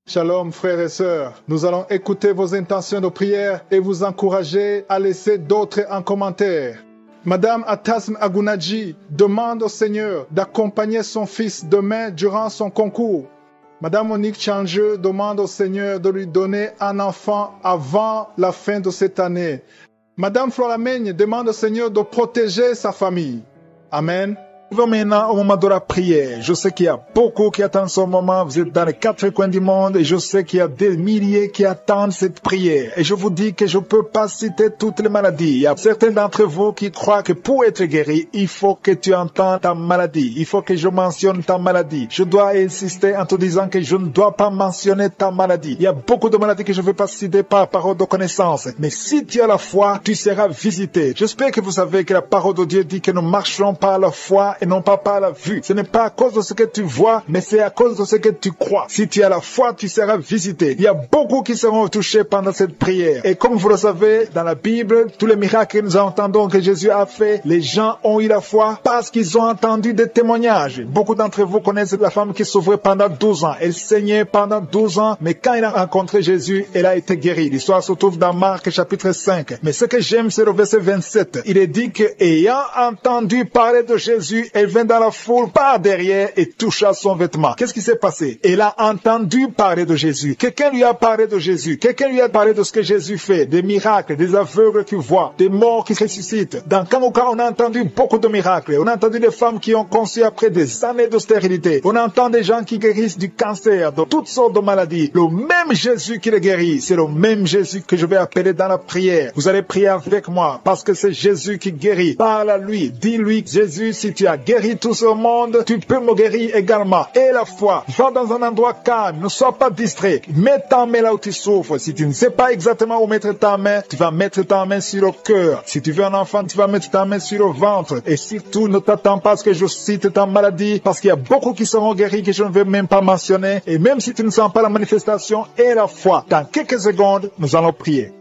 Shalom frères et sœurs, nous allons écouter vos intentions de prière et vous encourager à laisser d'autres en commentaire. Madame Atasm Agunaji demande au Seigneur d'accompagner son fils demain durant son concours. Madame Monique Changeux demande au Seigneur de lui donner un enfant avant la fin de cette année. Madame Florameigne demande au Seigneur de protéger sa famille. Amen. Nous allons maintenant au moment de la prière. Je sais qu'il y a beaucoup qui attendent ce moment. Vous êtes dans les 4 coins du monde et je sais qu'il y a des milliers qui attendent cette prière. Et je vous dis que je ne peux pas citer toutes les maladies. Il y a certains d'entre vous qui croient que pour être guéri, il faut que tu entendes ta maladie. Il faut que je mentionne ta maladie. Je dois insister en te disant que je ne dois pas mentionner ta maladie. Il y a beaucoup de maladies que je ne veux pas citer par parole de connaissance. Mais si tu as la foi, tu seras visité. J'espère que vous savez que la parole de Dieu dit que nous marchons par la foi et non pas par la vue. Ce n'est pas à cause de ce que tu vois, mais c'est à cause de ce que tu crois. Si tu as la foi, tu seras visité. Il y a beaucoup qui seront touchés pendant cette prière. Et comme vous le savez, dans la Bible, tous les miracles que nous entendons que Jésus a fait, les gens ont eu la foi parce qu'ils ont entendu des témoignages. Beaucoup d'entre vous connaissent la femme qui souffrait pendant 12 ans. Elle saignait pendant 12 ans, mais quand elle a rencontré Jésus, elle a été guérie. L'histoire se trouve dans Marc chapitre 5. Mais ce que j'aime, c'est le verset 27. Il est dit que, ayant entendu parler de Jésus, elle vint dans la foule par derrière et toucha son vêtement. Qu'est-ce qui s'est passé? Elle a entendu parler de Jésus. Quelqu'un lui a parlé de Jésus. Quelqu'un lui a parlé de ce que Jésus fait, des miracles, des aveugles qui voient, des morts qui ressuscitent. Dans Kanouka, on a entendu beaucoup de miracles. On a entendu des femmes qui ont conçu après des années de stérilité. On entend des gens qui guérissent du cancer, de toutes sortes de maladies. Le même Jésus qui les guérit, c'est le même Jésus que je vais appeler dans la prière. Vous allez prier avec moi parce que c'est Jésus qui guérit. Parle à lui. Dis-lui, Jésus, si tu as guéri tout ce monde, tu peux me guérir également. Et la foi, va dans un endroit calme, ne sois pas distrait. Mets ta main là où tu souffres. Si tu ne sais pas exactement où mettre ta main, tu vas mettre ta main sur le cœur. Si tu veux un enfant, tu vas mettre ta main sur le ventre. Et surtout, ne t'attends pas à ce que je cite ta maladie, parce qu'il y a beaucoup qui seront guéris que je ne vais même pas mentionner. Et même si tu ne sens pas la manifestation et la foi, dans quelques secondes, nous allons prier.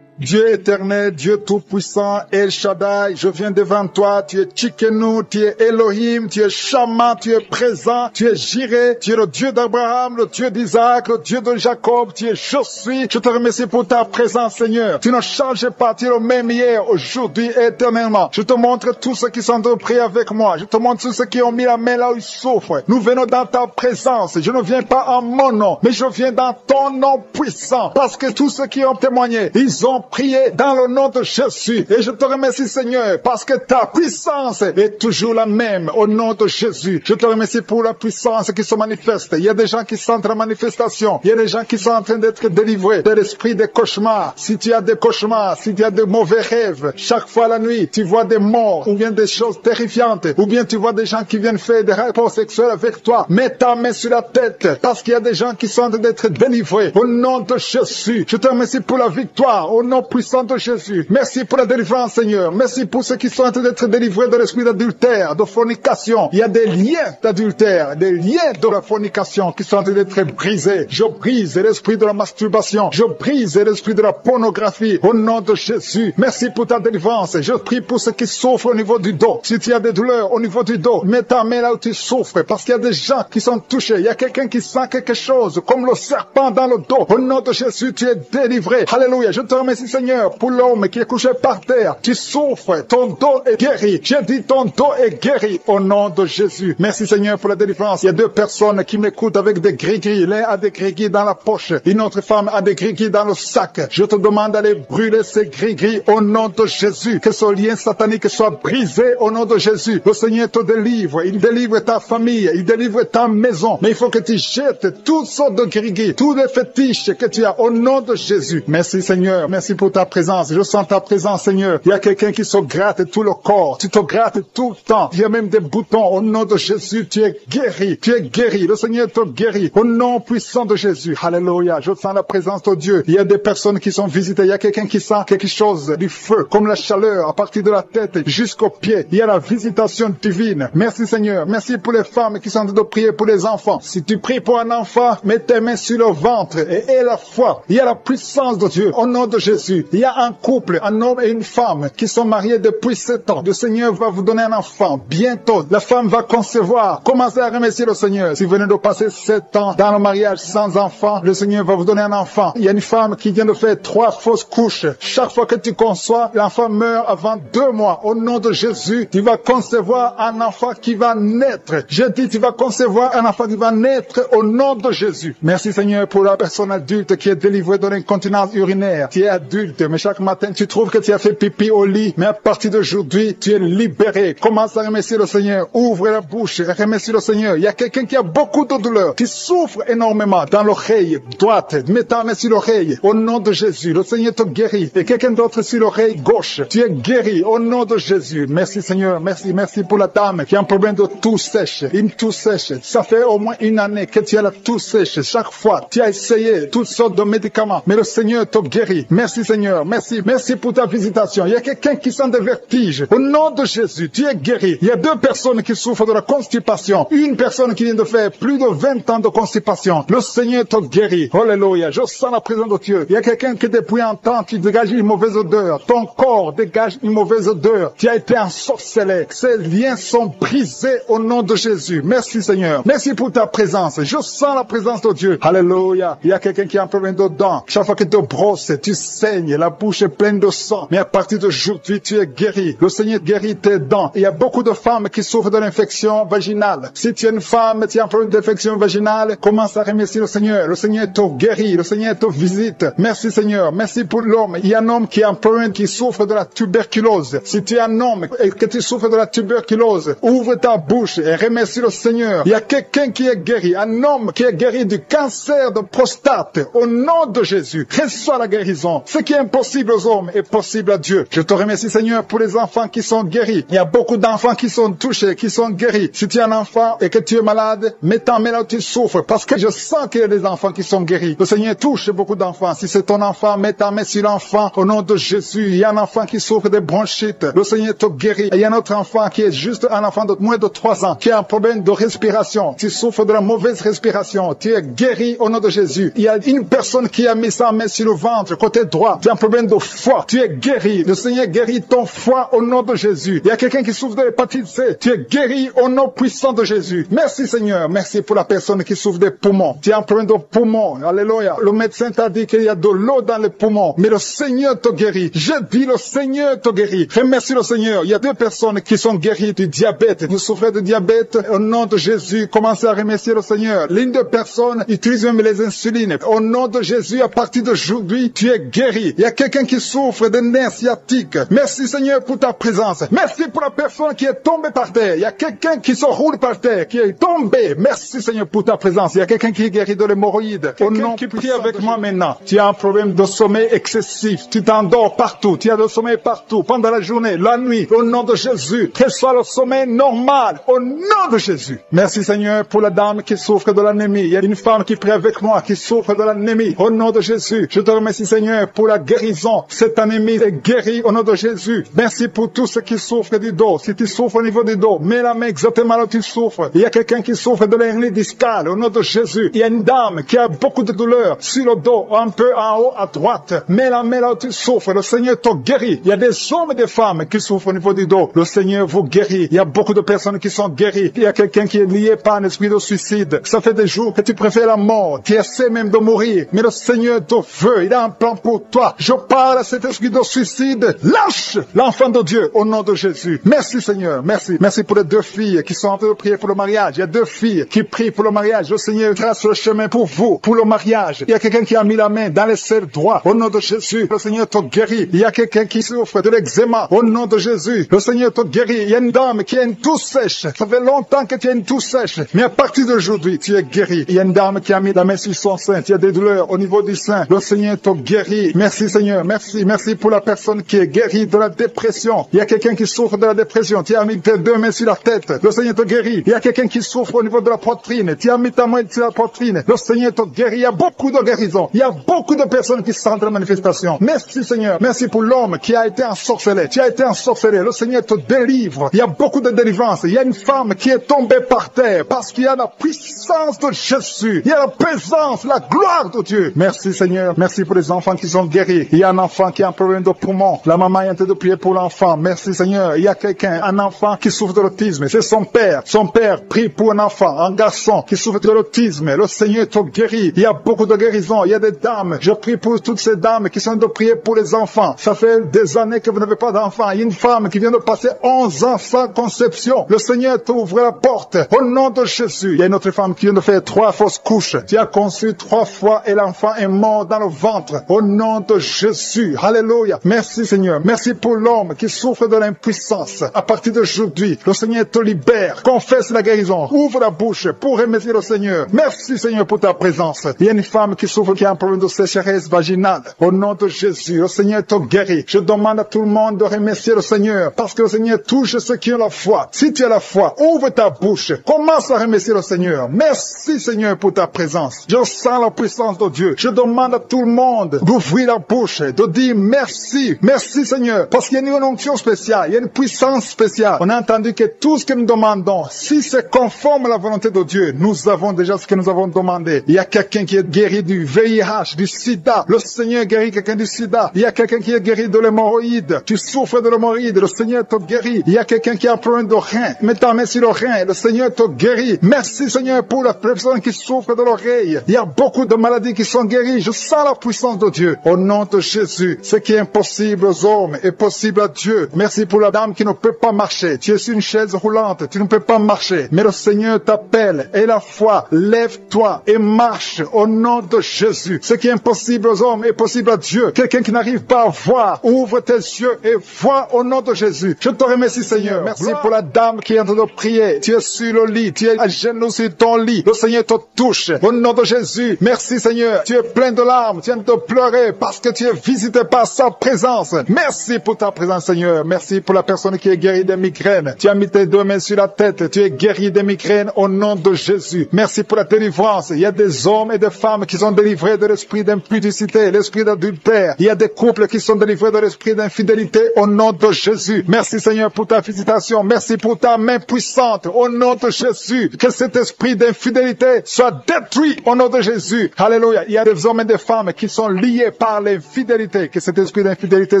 Dieu éternel, Dieu tout-puissant, El Shaddai, je viens devant toi, tu es Tchikenu, tu es Elohim, tu es Shama, tu es présent, tu es Jireh, tu es le Dieu d'Abraham, le Dieu d'Isaac, le Dieu de Jacob, tu es Je suis. Je te remercie pour ta présence, Seigneur. Tu ne changes pas, tu es le même hier, aujourd'hui et éternellement. Je te montre tous ceux qui sont de prier avec moi. Je te montre tous ceux qui ont mis la main là où ils souffrent. Nous venons dans ta présence. Je ne viens pas en mon nom, mais je viens dans ton nom puissant. Parce que tous ceux qui ont témoigné, ils ont prié dans le nom de Jésus. Et je te remercie, Seigneur, parce que ta puissance est toujours la même au nom de Jésus. Je te remercie pour la puissance qui se manifeste. Il y a des gens qui sentent la manifestation. Il y a des gens qui sont en train d'être délivrés de l'esprit des cauchemars. Si tu as des cauchemars, si tu as de mauvais rêves, chaque fois la nuit, tu vois des morts ou bien des choses terrifiantes, ou bien tu vois des gens qui viennent faire des rapports sexuels avec toi, mets ta main sur la tête, parce qu'il y a des gens qui sont en train d'être délivrés au nom de Jésus. Je te remercie pour la victoire au nom puissant de Jésus. Merci pour la délivrance, Seigneur. Merci pour ceux qui sont en train d'être délivrés de l'esprit d'adultère, de fornication. Il y a des liens d'adultère, des liens de la fornication qui sont en train d'être brisés. Je brise l'esprit de la masturbation. Je brise l'esprit de la pornographie au nom de Jésus. Merci pour ta délivrance. Je prie pour ceux qui souffrent au niveau du dos. Si tu as des douleurs au niveau du dos, mets ta main là où tu souffres, parce qu'il y a des gens qui sont touchés. Il y a quelqu'un qui sent quelque chose, comme le serpent dans le dos. Au nom de Jésus, tu es délivré. Alléluia. Je te remercie, Seigneur, pour l'homme qui est couché par terre. Tu souffres, ton dos est guéri. J'ai dit ton dos est guéri au nom de Jésus. Merci, Seigneur, pour la délivrance. Il y a 2 personnes qui m'écoutent avec des gris-gris. L'un a des gris-gris dans la poche. Une autre femme a des gris-gris dans le sac. Je te demande d'aller brûler ces gris-gris au nom de Jésus. Que ce lien satanique soit brisé au nom de Jésus. Le Seigneur te délivre. Il délivre ta famille. Il délivre ta maison. Mais il faut que tu jettes toutes sortes de gris-gris, tous les fétiches que tu as au nom de Jésus. Merci, Seigneur. Merci pour ta présence. Je sens ta présence, Seigneur. Il y a quelqu'un qui se gratte tout le corps. Tu te grattes tout le temps. Il y a même des boutons. Au nom de Jésus, tu es guéri. Tu es guéri. Le Seigneur te guérit. Au nom puissant de Jésus. Alléluia. Je sens la présence de Dieu. Il y a des personnes qui sont visitées. Il y a quelqu'un qui sent quelque chose, du feu, comme la chaleur, à partir de la tête jusqu'aux pieds. Il y a la visitation divine. Merci, Seigneur. Merci pour les femmes qui sont en train de prier pour les enfants. Si tu pries pour un enfant, mets tes mains sur le ventre et aie la foi. Il y a la puissance de Dieu. Au nom de Jésus. Jésus. Il y a un couple, un homme et une femme qui sont mariés depuis 7 ans. Le Seigneur va vous donner un enfant. Bientôt, la femme va concevoir. Commencez à remercier le Seigneur. Si vous venez de passer 7 ans dans le mariage sans enfant, le Seigneur va vous donner un enfant. Il y a une femme qui vient de faire 3 fausses couches. Chaque fois que tu conçois, l'enfant meurt avant 2 mois. Au nom de Jésus, tu vas concevoir un enfant qui va naître. Je dis, tu vas concevoir un enfant qui va naître au nom de Jésus. Merci Seigneur pour la personne adulte qui est délivrée de l'incontinence urinaire. Tu es adulte, mais chaque matin tu trouves que tu as fait pipi au lit. Mais à partir d'aujourd'hui, tu es libéré. Commence à remercier le Seigneur. Ouvre la bouche et remercie le Seigneur. Il y a quelqu'un qui a beaucoup de douleur, qui souffre énormément dans l'oreille droite. Mets ta main sur l'oreille. Au nom de Jésus, le Seigneur te guérit. Et quelqu'un d'autre sur l'oreille gauche. Tu es guéri au nom de Jésus. Merci Seigneur. Merci pour la dame qui a un problème de toux sèche. Une toux sèche. Ça fait au moins 1 année que tu as la toux sèche. Chaque fois, tu as essayé toutes sortes de médicaments. Mais le Seigneur te guérit. Merci Seigneur. Merci pour ta visitation. Il y a quelqu'un qui sent des vertiges. Au nom de Jésus, tu es guéri. Il y a 2 personnes qui souffrent de la constipation. Une personne qui vient de faire plus de 20 ans de constipation. Le Seigneur te guérit. Alléluia. Je sens la présence de Dieu. Il y a quelqu'un qui depuis un temps, tu dégages une mauvaise odeur. Ton corps dégage une mauvaise odeur. Tu as été ensorcelé. Ces liens sont brisés au nom de Jésus. Merci Seigneur. Merci pour ta présence. Je sens la présence de Dieu. Alléluia. Il y a quelqu'un qui a un problème de dents. Chaque fois que tu te brosses, tu saignes. La bouche est pleine de sang. Mais à partir d'aujourd'hui, tu es guéri. Le Seigneur guérit tes dents. Il y a beaucoup de femmes qui souffrent de l'infection vaginale. Si tu es une femme, tu as un problème d'infection vaginale, commence à remercier le Seigneur. Le Seigneur te guérit. Le Seigneur te visite. Merci Seigneur. Merci pour l'homme. Il y a un homme qui a un problème, qui souffre de la tuberculose. Si tu es un homme et que tu souffres de la tuberculose, ouvre ta bouche et remercie le Seigneur. Il y a quelqu'un qui est guéri. Un homme qui est guéri du cancer de prostate. Au nom de Jésus, reçois la guérison. Ce qui est impossible aux hommes est possible à Dieu. Je te remercie Seigneur pour les enfants qui sont guéris. Il y a beaucoup d'enfants qui sont touchés, qui sont guéris. Si tu es un enfant et que tu es malade, mets ta main là où tu souffres, parce que je sens qu'il y a des enfants qui sont guéris. Le Seigneur touche beaucoup d'enfants. Si c'est ton enfant, mets ta main sur l'enfant au nom de Jésus. Il y a un enfant qui souffre de bronchite. Le Seigneur te guérit. Et il y a un autre enfant qui est juste un enfant de moins de 3 ans, qui a un problème de respiration. Tu souffres de la mauvaise respiration. Tu es guéri au nom de Jésus. Il y a une personne qui a mis sa main sur le ventre, côté droit. Tu as un problème de foie. Tu es guéri. Le Seigneur guérit ton foie au nom de Jésus. Il y a quelqu'un qui souffre de l'hépatite C. Tu es guéri au nom puissant de Jésus. Merci Seigneur. Merci pour la personne qui souffre des poumons. Tu as un problème de poumons. Alléluia. Le médecin t'a dit qu'il y a de l'eau dans les poumons. Mais le Seigneur te guérit. Je dis le Seigneur te guérit. Remercie le Seigneur. Il y a 2 personnes qui sont guéries du diabète. Vous souffrez de diabète. Au nom de Jésus, commencez à remercier le Seigneur. L'une des personnes utilise même les insulines. Au nom de Jésus, à partir d'aujourd'hui, tu es guéri. Il y a quelqu'un qui souffre de nerfs sciatiques. Merci Seigneur pour ta présence. Merci pour la personne qui est tombée par terre. Il y a quelqu'un qui se roule par terre, qui est tombé. Merci Seigneur pour ta présence. Il y a quelqu'un qui est guéri de l'hémorroïde. Au nom qui prie avec moi maintenant. Tu as un problème de sommeil excessif. Tu t'endors partout. Tu as le sommeil partout. Pendant la journée, la nuit. Au nom de Jésus. Que soit le sommeil normal. Au nom de Jésus. Merci Seigneur pour la dame qui souffre de l'anémie. Il y a une femme qui prie avec moi qui souffre de l'anémie. Au nom de Jésus. Je te remercie Seigneur pour la guérison. Cette anémie est guérie au nom de Jésus. Merci pour tous ceux qui souffrent du dos. Si tu souffres au niveau du dos, mets la main exactement là où tu souffres. Il y a quelqu'un qui souffre de l'hernie discale. Au nom de Jésus. Il y a une dame qui a beaucoup de douleur sur le dos, un peu en haut à droite. Mets la main là où tu souffres. Le Seigneur te guérit. Il y a des hommes et des femmes qui souffrent au niveau du dos. Le Seigneur vous guérit. Il y a beaucoup de personnes qui sont guéries. Il y a quelqu'un qui est lié par un esprit de suicide. Ça fait des jours que tu préfères la mort. Tu essaies même de mourir. Mais le Seigneur te veut. Il a un plan pour toi. Je parle à cet esprit de suicide. Lâche l'enfant de Dieu au nom de Jésus. Merci Seigneur. Merci. Merci pour les 2 filles qui sont en train de prier pour le mariage. Il y a 2 filles qui prient pour le mariage. Le Seigneur trace le chemin pour vous, pour le mariage. Il y a quelqu'un qui a mis la main dans les selles droits. Au nom de Jésus, le Seigneur te guérit. Il y a quelqu'un qui souffre de l'eczéma. Au nom de Jésus, le Seigneur te guérit. Il y a une dame qui a une toux sèche. Ça fait longtemps que tu as une toux sèche. Mais à partir d'aujourd'hui, tu es guéri. Il y a une dame qui a mis la main sur son sein. Tu as des douleurs au niveau du sein. Le Seigneur te guérit. Merci Seigneur. Merci. Merci pour la personne qui est guérie de la dépression. Il y a quelqu'un qui souffre de la dépression. Tu as mis tes 2 mains sur la tête. Le Seigneur te guérit. Il y a quelqu'un qui souffre au niveau de la poitrine. Tu as mis ta main sur la poitrine. Le Seigneur te guérit. Il y a beaucoup de guérisons. Il y a beaucoup de personnes qui sentent la manifestation. Merci Seigneur. Merci pour l'homme qui a été ensorcelé. Tu as été ensorcelé. Le Seigneur te délivre. Il y a beaucoup de délivrance. Il y a une femme qui est tombée par terre parce qu'il y a la puissance de Jésus. Il y a la présence, la gloire de Dieu. Merci Seigneur. Merci pour les enfants qui sont guéri. Il y a un enfant qui a un problème de poumon. La maman est en train de prier pour l'enfant. Merci Seigneur. Il y a quelqu'un, un enfant qui souffre de l'autisme. C'est son père. Son père prie pour un enfant, un garçon qui souffre de l'autisme. Le Seigneur te guérit. Il y a beaucoup de guérisons. Il y a des dames. Je prie pour toutes ces dames qui sont de prier pour les enfants. Ça fait des années que vous n'avez pas d'enfants. Il y a une femme qui vient de passer 11 ans sans conception. Le Seigneur t'ouvre la porte. Au nom de Jésus. Il y a une autre femme qui vient de faire 3 fausses couches. Tu as conçu 3 fois et l'enfant est mort dans le ventre. Au nom de Jésus. Alléluia. Merci Seigneur. Merci pour l'homme qui souffre de l'impuissance. À partir d'aujourd'hui, le Seigneur te libère. Confesse la guérison. Ouvre la bouche pour remercier le Seigneur. Merci Seigneur pour ta présence. Il y a une femme qui souffre, qui a un problème de sécheresse vaginale. Au nom de Jésus, le Seigneur te guérit. Je demande à tout le monde de remercier le Seigneur parce que le Seigneur touche ceux qui ont la foi. Si tu as la foi, ouvre ta bouche. Commence à remercier le Seigneur. Merci Seigneur pour ta présence. Je sens la puissance de Dieu. Je demande à tout le monde d'ouvrir la bouche, de dire merci. Merci Seigneur. Parce qu'il y a une onction spéciale. Il y a une puissance spéciale. On a entendu que tout ce que nous demandons, si c'est conforme à la volonté de Dieu, nous avons déjà ce que nous avons demandé. Il y a quelqu'un qui est guéri du VIH, du sida. Le Seigneur guérit quelqu'un du sida. Il y a quelqu'un qui est guéri de l'hémorroïde. Tu souffres de l'hémorroïde. Le Seigneur te guérit. Il y a quelqu'un qui a un problème de rein. Mets ta main sur le rein. Le Seigneur te guérit. Merci Seigneur pour la personne qui souffre de l'oreille. Il y a beaucoup de maladies qui sont guéries. Je sens la puissance de Dieu. Au nom de Jésus, ce qui est impossible aux hommes est possible à Dieu. Merci pour la dame qui ne peut pas marcher. Tu es sur une chaise roulante. Tu ne peux pas marcher. Mais le Seigneur t'appelle. Et la foi, lève-toi et marche au nom de Jésus. Ce qui est impossible aux hommes est possible à Dieu. Quelqu'un qui n'arrive pas à voir, ouvre tes yeux et vois au nom de Jésus. Je te remercie Seigneur. Merci pour la dame qui est en train de prier. Tu es sur le lit. Tu es à genoux sur ton lit. Le Seigneur te touche. Au nom de Jésus. Merci Seigneur. Tu es plein de larmes. Tu viens de pleurer parce que tu es visité par sa présence. Merci pour ta présence Seigneur. Merci pour la personne qui est guérie des migraines. Tu as mis tes 2 mains sur la tête. Tu es guéri des migraines au nom de Jésus. Merci pour la délivrance. Il y a des hommes et des femmes qui sont délivrés de l'esprit d'impudicité, l'esprit d'adultère. Il y a des couples qui sont délivrés de l'esprit d'infidélité au nom de Jésus. Merci Seigneur pour ta visitation. Merci pour ta main puissante au nom de Jésus. Que cet esprit d'infidélité soit détruit au nom de Jésus. Alléluia. Il y a des hommes et des femmes qui sont liés par l'infidélité. Que cet esprit d'infidélité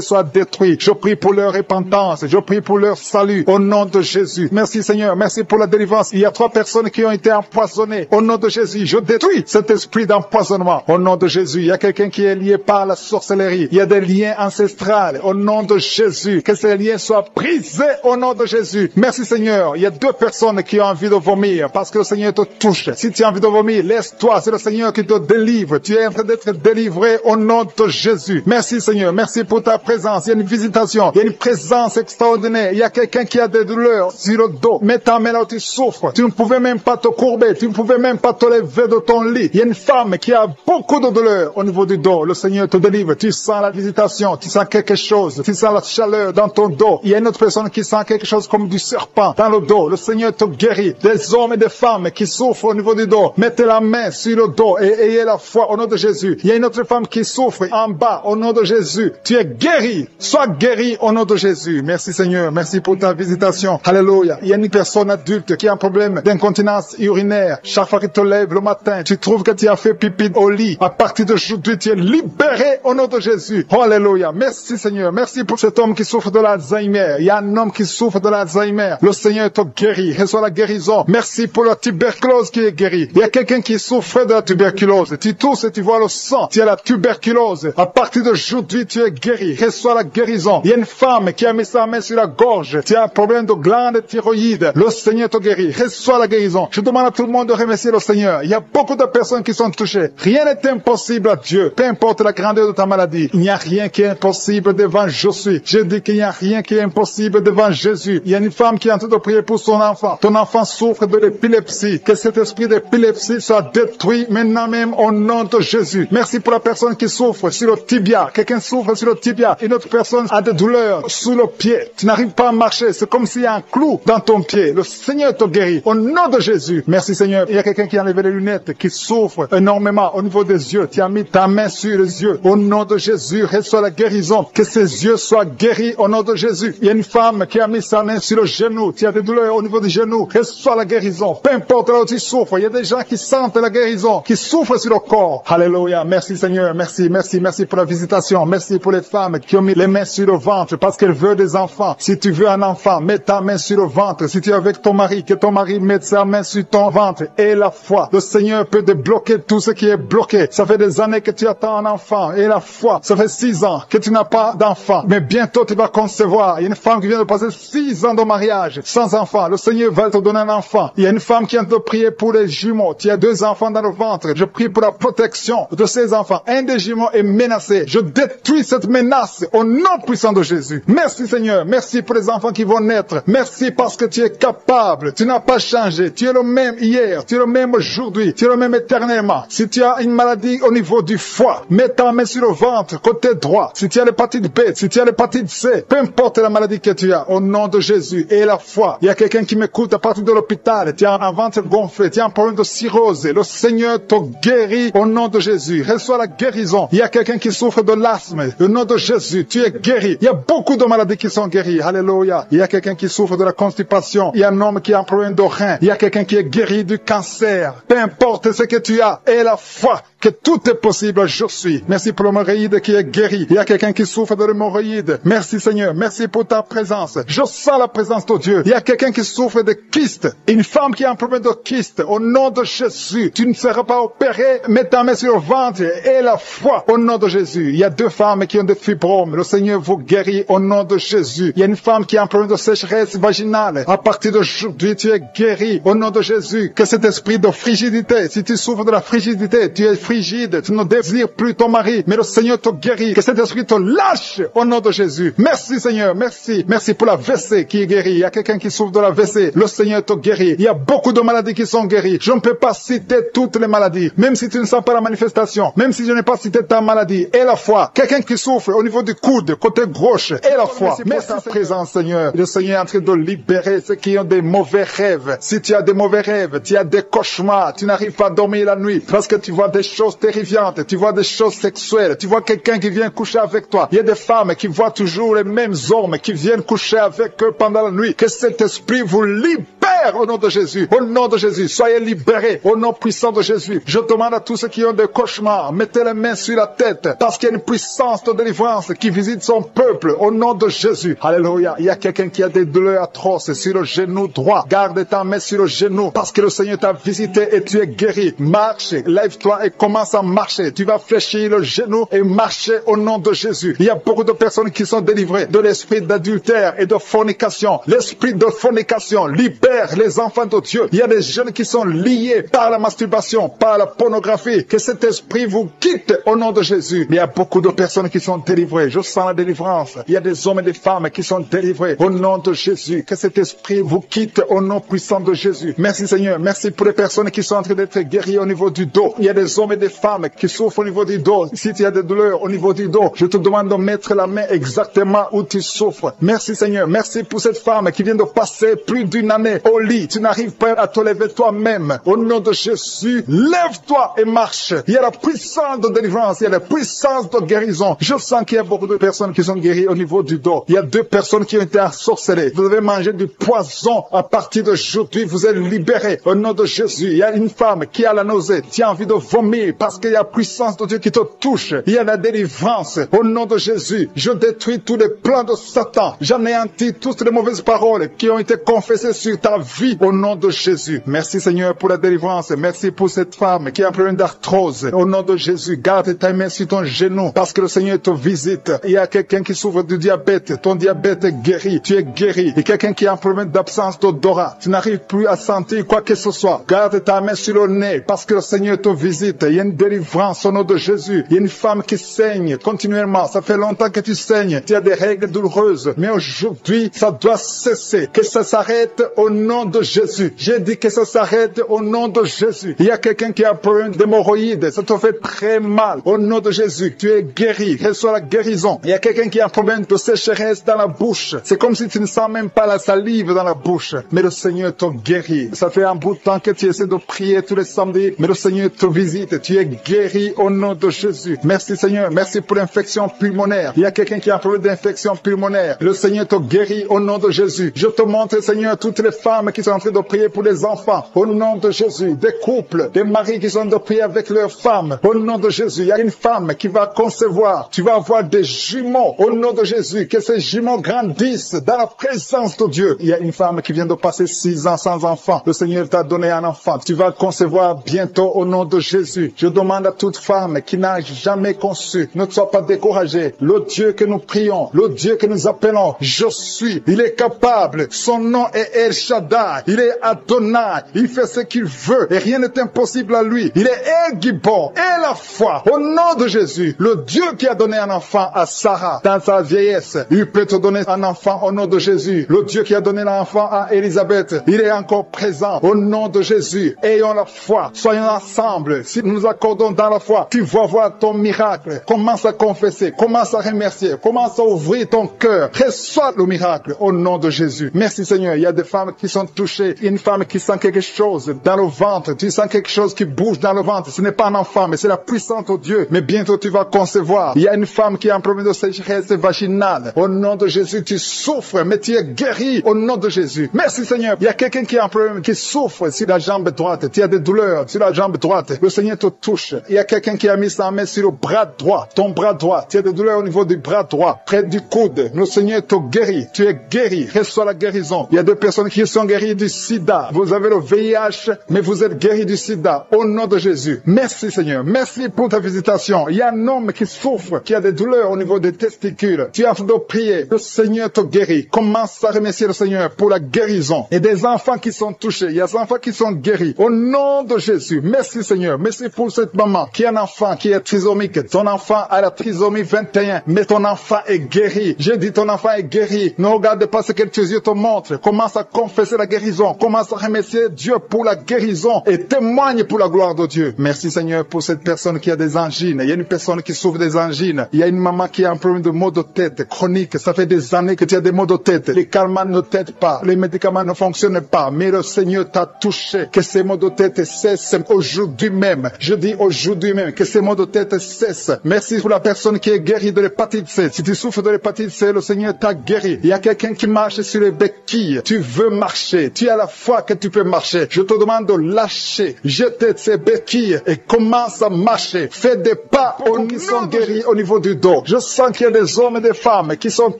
soit détruit. Je prie pour leur repentance. Je prie pour leur salut au nom de Jésus. Merci Seigneur. Merci pour la délivrance. Il y a 3 personnes qui ont été empoisonnées. Au nom de Jésus, je détruis cet esprit d'empoisonnement. Au nom de Jésus, il y a quelqu'un qui est lié par la sorcellerie. Il y a des liens ancestrales. Au nom de Jésus, que ces liens soient brisés au nom de Jésus. Merci Seigneur. Il y a 2 personnes qui ont envie de vomir parce que le Seigneur te touche. Si tu as envie de vomir, laisse-toi. C'est le Seigneur qui te délivre. Tu es en train d'être délivré au nom de Jésus. Merci Seigneur. Merci pour ta présence. Il y a une visitation. Il y a une présence extraordinaire. Il y a quelqu'un qui a des douleurs sur le dos. Mets ta main là où tu souffres. Tu ne pouvais même pas te courber. Tu ne pouvais même pas te lever de ton lit. Il y a une femme qui a beaucoup de douleurs au niveau du dos. Le Seigneur te délivre. Tu sens la visitation. Tu sens quelque chose. Tu sens la chaleur dans ton dos. Il y a une autre personne qui sent quelque chose comme du serpent dans le dos. Le Seigneur te guérit. Des hommes et des femmes qui souffrent au niveau du dos. Mettez la main sur le dos et ayez la foi au nom de Jésus. Il y a une autre femme qui souffre en bas au nom de Jésus. Tu es guéri. Sois guéri au nom de Jésus. Merci Seigneur. Merci pour ta visitation. Alléluia. Il y a une personne adulte qui a un problème d'incontinence urinaire. Chaque fois que tu te lèves le matin, tu trouves que tu as fait pipi au lit. À partir d'aujourd'hui, tu es libéré au nom de Jésus. Oh, alléluia. Merci Seigneur. Merci pour cet homme qui souffre de l'Alzheimer. Il y a un homme qui souffre de l'Alzheimer. Le Seigneur te guérit. Reçois la guérison. Merci pour la tuberculose qui est guérie. Il y a quelqu'un qui souffre de la tuberculose. Tu tousses et tu vois le sang. Tu as la tuberculose. À partir d'aujourd'hui, tu es guéri. Reçois la guérison. Il y a une femme qui a mis sa main sur la gorge. Tu as un problème de glande thyroïde. Le Seigneur te guérit. Reçois la guérison. Je demande à tout le monde de remercier le Seigneur. Il y a beaucoup de personnes qui sont touchées. Rien n'est impossible à Dieu. Peu importe la grandeur de ta maladie. Il n'y a rien qui est impossible devant Jésus. Je dis qu'il n'y a rien qui est impossible devant Jésus. Il y a une femme qui est en train de prier pour son enfant. Ton enfant souffre de l'épilepsie. Que cet esprit d'épilepsie soit détruit maintenant même au nom de Jésus. Merci pour la personne qui souffre sur le tibia. Quelqu'un souffre sur le tibia. Une autre personne a des douleurs sous le pied. Tu n'arrives pas à marcher. C'est comme s'il y a un clou dans ton pied. Le Seigneur te guérit. Au nom de Jésus. Merci Seigneur. Il y a quelqu'un qui a enlevé les lunettes, qui souffre énormément au niveau des yeux. Tu as mis ta main sur les yeux. Au nom de Jésus, reçois la guérison. Que ses yeux soient guéris au nom de Jésus. Il y a une femme qui a mis sa main sur le genou. Tu as des douleurs au niveau du genou. Reçois la guérison. Peu importe là où tu souffres. Il y a des gens qui sentent la guérison, qui souffrent sur le corps. Alléluia. Merci Seigneur. Merci, merci, Merci pour la visitation. Merci pour les femmes qui ont mis les mains sur le ventre parce qu'elles veulent des enfants. Si tu veux un enfant, mets ta main sur le ventre. Si tu es avec ton mari, que ton mari mette sa main sur ton ventre. Et la foi, le Seigneur peut débloquer tout ce qui est bloqué. Ça fait des années que tu attends un enfant. Et la foi, ça fait 6 ans que tu n'as pas d'enfant. Mais bientôt tu vas concevoir. Il y a une femme qui vient de passer 6 ans de mariage sans enfant. Le Seigneur va te donner un enfant. Il y a une femme qui vient de prier pour les jumeaux. Tu as 2 enfants dans le ventre. Je prie pour la protection de ces enfants. Un des jumeaux est menacé. Je détruis cette menace au nom puissant de Jésus. Merci Seigneur. Merci pour les enfants qui vont naître. Merci parce que tu es capable. Tu n'as pas changé. Tu es le même hier. Tu es le même aujourd'hui. Tu es le même éternellement. Si tu as une maladie au niveau du foie, mets ta main sur le ventre, côté droit. Si tu as l'hépatite B, si tu as l'hépatite C, peu importe la maladie que tu as, au nom de Jésus et la foi. Il y a quelqu'un qui m'écoute à partir de l'hôpital. Tu as un ventre gonflé. Tu as un problème de cirrhose. Le Seigneur te guérit au nom de Jésus. Reçois la guérison. Il y a quelqu'un qui souffre de l'asthme. Au nom de Jésus, tu es guéri. Il y a beaucoup de maladies qui sont guéries. Alléluia. Il y a quelqu'un qui souffre de la constipation. Il y a un homme qui a un problème de rein. Il y a quelqu'un qui est guéri du cancer. Peu importe ce que tu as, et la foi que tout est possible, je suis. Merci pour l'hémorroïde qui est guéri. Il y a quelqu'un qui souffre de l'hémorroïde. Merci Seigneur. Merci pour ta présence. Je sens la présence de Dieu. Il y a quelqu'un qui souffre de kyste. Une femme qui a un problème de kyste. Au nom de Jésus, tu ne seras pas opéré. Mets ta main sur le ventre et la foi au nom de Jésus. Il y a 2 femmes qui ont des fibromes. Le Seigneur vous guérit au nom de Jésus. Il y a une femme qui a un problème de sécheresse vaginale. À partir d'aujourd'hui, tu es guéri au nom de Jésus. Que cet esprit de frigidité, si tu souffres de la frigidité, tu es frigide, tu ne désires plus ton mari, mais le Seigneur te guérit. Que cet esprit te lâche au nom de Jésus. Merci Seigneur, merci. Merci pour la WC qui est guérie. Il y a quelqu'un qui souffre de la WC. Le Seigneur te guérit. Il y a beaucoup de maladies qui sont guéries. Je ne peux pas citer toutes les maladies. Même si tu ne sens pas la manifestation, même si je n'ai pas cité ta maladie, et la foi. Quelqu'un qui souffre au niveau du coude, côté gauche, et la foi. Merci ta présence Seigneur. Le Seigneur est en train de libérer ceux qui ont des mauvais rêves. Si tu as des mauvais rêves, tu as des cauchemars, tu n'arrives pas à dormir la nuit parce que tu vois des choses terrifiantes, tu vois des choses sexuelles, tu vois quelqu'un qui vient coucher avec toi. Il y a des femmes qui voient toujours les mêmes hommes qui viennent coucher avec eux pendant la nuit. Que cet esprit vous libère au nom de Jésus. Au nom de Jésus, soyez libérés au nom puissant de Jésus. Je demande à tous ceux qui ont des cauchemars, mettez les mains sur la tête parce qu'il y a une puissance de délivrance qui visite son peuple au nom de Jésus. Alléluia. Il y a quelqu'un qui a des douleurs atroces sur le genou droit. Garde ta main sur le genou parce que le Seigneur t'a visité et tu es guéri. Marche, lève-toi et commence à marcher. Tu vas fléchir le genou et marcher au nom de Jésus. Il y a beaucoup de personnes qui sont délivrées de l'esprit d'adultère et de fornication. L'esprit de fornication libère les enfants de Dieu. Il y a des jeunes qui sont liés par la masturbation, par la pornographie. Que cet esprit vous quitte au nom de Jésus. Il y a beaucoup de personnes qui sont délivrées. Je sens la délivrance. Il y a des hommes et des femmes qui sont délivrés au nom de Jésus. Que cet esprit vous quitte au nom puissant de Jésus. Merci Seigneur. Merci pour les personnes qui sont en train d'être guéries au niveau du dos. Il y a des hommes et des femmes qui souffrent au niveau du dos. Si tu as des douleurs au niveau du dos, je te demande de mettre la main exactement où tu souffres. Merci Seigneur. Merci pour cette femme qui vient de passer plus d'une année au lit. Tu n'arrives pas à te lever toi-même. Au nom de Jésus, lève-toi et marche. Il y a la puissance de délivrance. Il y a la puissance de guérison. Je sens qu'il y a beaucoup de personnes qui sont guéries au niveau du dos. Il y a 2 personnes qui ont été ensorcelées. Vous devez manger du poison. À partir d'aujourd'hui, vous êtes libérés. Au nom de Jésus, il y a une femme qui a la nausée. Tu as envie de vomir parce qu'il y a la puissance de Dieu qui te touche. Il y a la délivrance. Au nom de Jésus, je détruis tous les plans de Satan. J'anéantis toutes les mauvaises paroles qui ont été confessées sur ta vie. Au nom de Jésus. Merci Seigneur pour la délivrance. Merci pour cette femme qui a un problème d'arthrose. Au nom de Jésus, garde ta main sur ton genou parce que le Seigneur te visite. Il y a quelqu'un qui souffre du diabète. Ton diabète est guéri. Tu es guéri. Il y a quelqu'un qui a un problème d'absence d'odorat. Tu n'arrives plus à sentir quoi que ce soit. Garde ta main sur le nez parce que le Seigneur te visite. Il y a une délivrance au nom de Jésus. Il y a une femme qui saigne continuellement. Ça fait longtemps que tu saignes. Tu as des règles douloureuses. Mais aujourd'hui, ça doit cesser. Que ça s'arrête au nom de Jésus. J'ai dit que ça s'arrête au nom de Jésus. Il y a quelqu'un qui a un problème d'hémorroïdes. Ça te fait très mal. Au nom de Jésus, tu es guéri. Reçois la guérison. Il y a quelqu'un qui a un problème de sécheresse dans la bouche. C'est comme si tu ne sens même pas la salive dans la bouche. Mais le Seigneur te guérit. Ça fait un bout de temps que tu essaies de prier tous les samedis. Mais le Seigneur te visite. tu es guéri au nom de Jésus. Merci Seigneur, merci pour l'infection pulmonaire. Il y a quelqu'un qui a un problème d'infection pulmonaire. Le Seigneur te guérit au nom de Jésus. Je te montre Seigneur toutes les femmes qui sont en train de prier pour les enfants au nom de Jésus. Des couples, des maris qui sont en train de prier avec leurs femmes au nom de Jésus. Il y a une femme qui va concevoir. Tu vas avoir des jumeaux au nom de Jésus. Que ces jumeaux grandissent dans la présence de Dieu. Il y a une femme qui vient de passer 6 ans sans enfant. Le Seigneur t'a donné un enfant. Tu vas concevoir bientôt au nom de Jésus. Je demande à toute femme qui n'a jamais conçu, ne sois pas découragée. Le Dieu que nous prions, le Dieu que nous appelons, je suis. Il est capable. Son nom est El Shaddai. Il est Adonai. Il fait ce qu'il veut et rien n'est impossible à lui. Il est El Gibor et la foi. Au nom de Jésus, le Dieu qui a donné un enfant à Sarah dans sa vieillesse, il peut te donner un enfant au nom de Jésus. Le Dieu qui a donné l'enfant à Élisabeth, il est encore présent au nom de Jésus. Ayons la foi. Soyons ensemble. Si nous nous accordons dans la foi, tu vas voir ton miracle. Commence à confesser. Commence à remercier. Commence à ouvrir ton cœur. Reçois le miracle au nom de Jésus. Merci Seigneur. Il y a des femmes qui sont touchées. Une femme qui sent quelque chose dans le ventre. Tu sens quelque chose qui bouge dans le ventre. Ce n'est pas un enfant, mais c'est la puissance de Dieu. Mais bientôt tu vas concevoir. Il y a une femme qui a un problème de sécheresse vaginale. Au nom de Jésus, tu souffres, mais tu es guéri au nom de Jésus. Merci Seigneur. Il y a quelqu'un qui a un problème, qui souffre sur la jambe droite. Tu as des douleurs sur la jambe droite. Le Seigneur te touche. Il y a quelqu'un qui a mis sa main sur le bras droit. Ton bras droit. Tu as des douleurs au niveau du bras droit, près du coude. Le Seigneur te guérit. Tu es guéri. Reçois la guérison. Il y a des personnes qui sont guéries du sida. Vous avez le VIH, mais vous êtes guéris du sida. Au nom de Jésus. Merci Seigneur. Merci pour ta visitation. Il y a un homme qui souffre, qui a des douleurs au niveau des testicules. Tu es en train de prier. Le Seigneur te guérit. Commence à remercier le Seigneur pour la guérison. Et des enfants qui sont touchés. Il y a des enfants qui sont guéris. Au nom de Jésus. Merci Seigneur. Merci pour cette maman qui a un enfant qui est trisomique. Ton enfant a la trisomie 21. Mais ton enfant est guéri. J'ai dit ton enfant est guéri. Ne regarde pas ce que tes yeux te montrent. Commence à confesser la guérison. Commence à remercier Dieu pour la guérison. Et témoigne pour la gloire de Dieu. Merci Seigneur pour cette personne qui a des angines. Il y a une personne qui souffre des angines. Il y a une maman qui a un problème de maux de tête chronique. Ça fait des années que tu as des maux de tête. Les calmants ne t'aident pas. Les médicaments ne fonctionnent pas. Mais le Seigneur t'a touché. Que ces maux de tête cessent aujourd'hui même. Je dis aujourd'hui même que ces maux de tête cessent. Merci pour la personne qui est guérie de l'hépatite C. Si tu souffres de l'hépatite C, le Seigneur t'a guéri. Il y a quelqu'un qui marche sur les béquilles. Tu veux marcher. Tu as la foi que tu peux marcher. Je te demande de lâcher. Jeter ces béquilles et commence à marcher. Fais des pas qui sont guéris au niveau du dos. Je sens qu'il y a des hommes et des femmes qui sont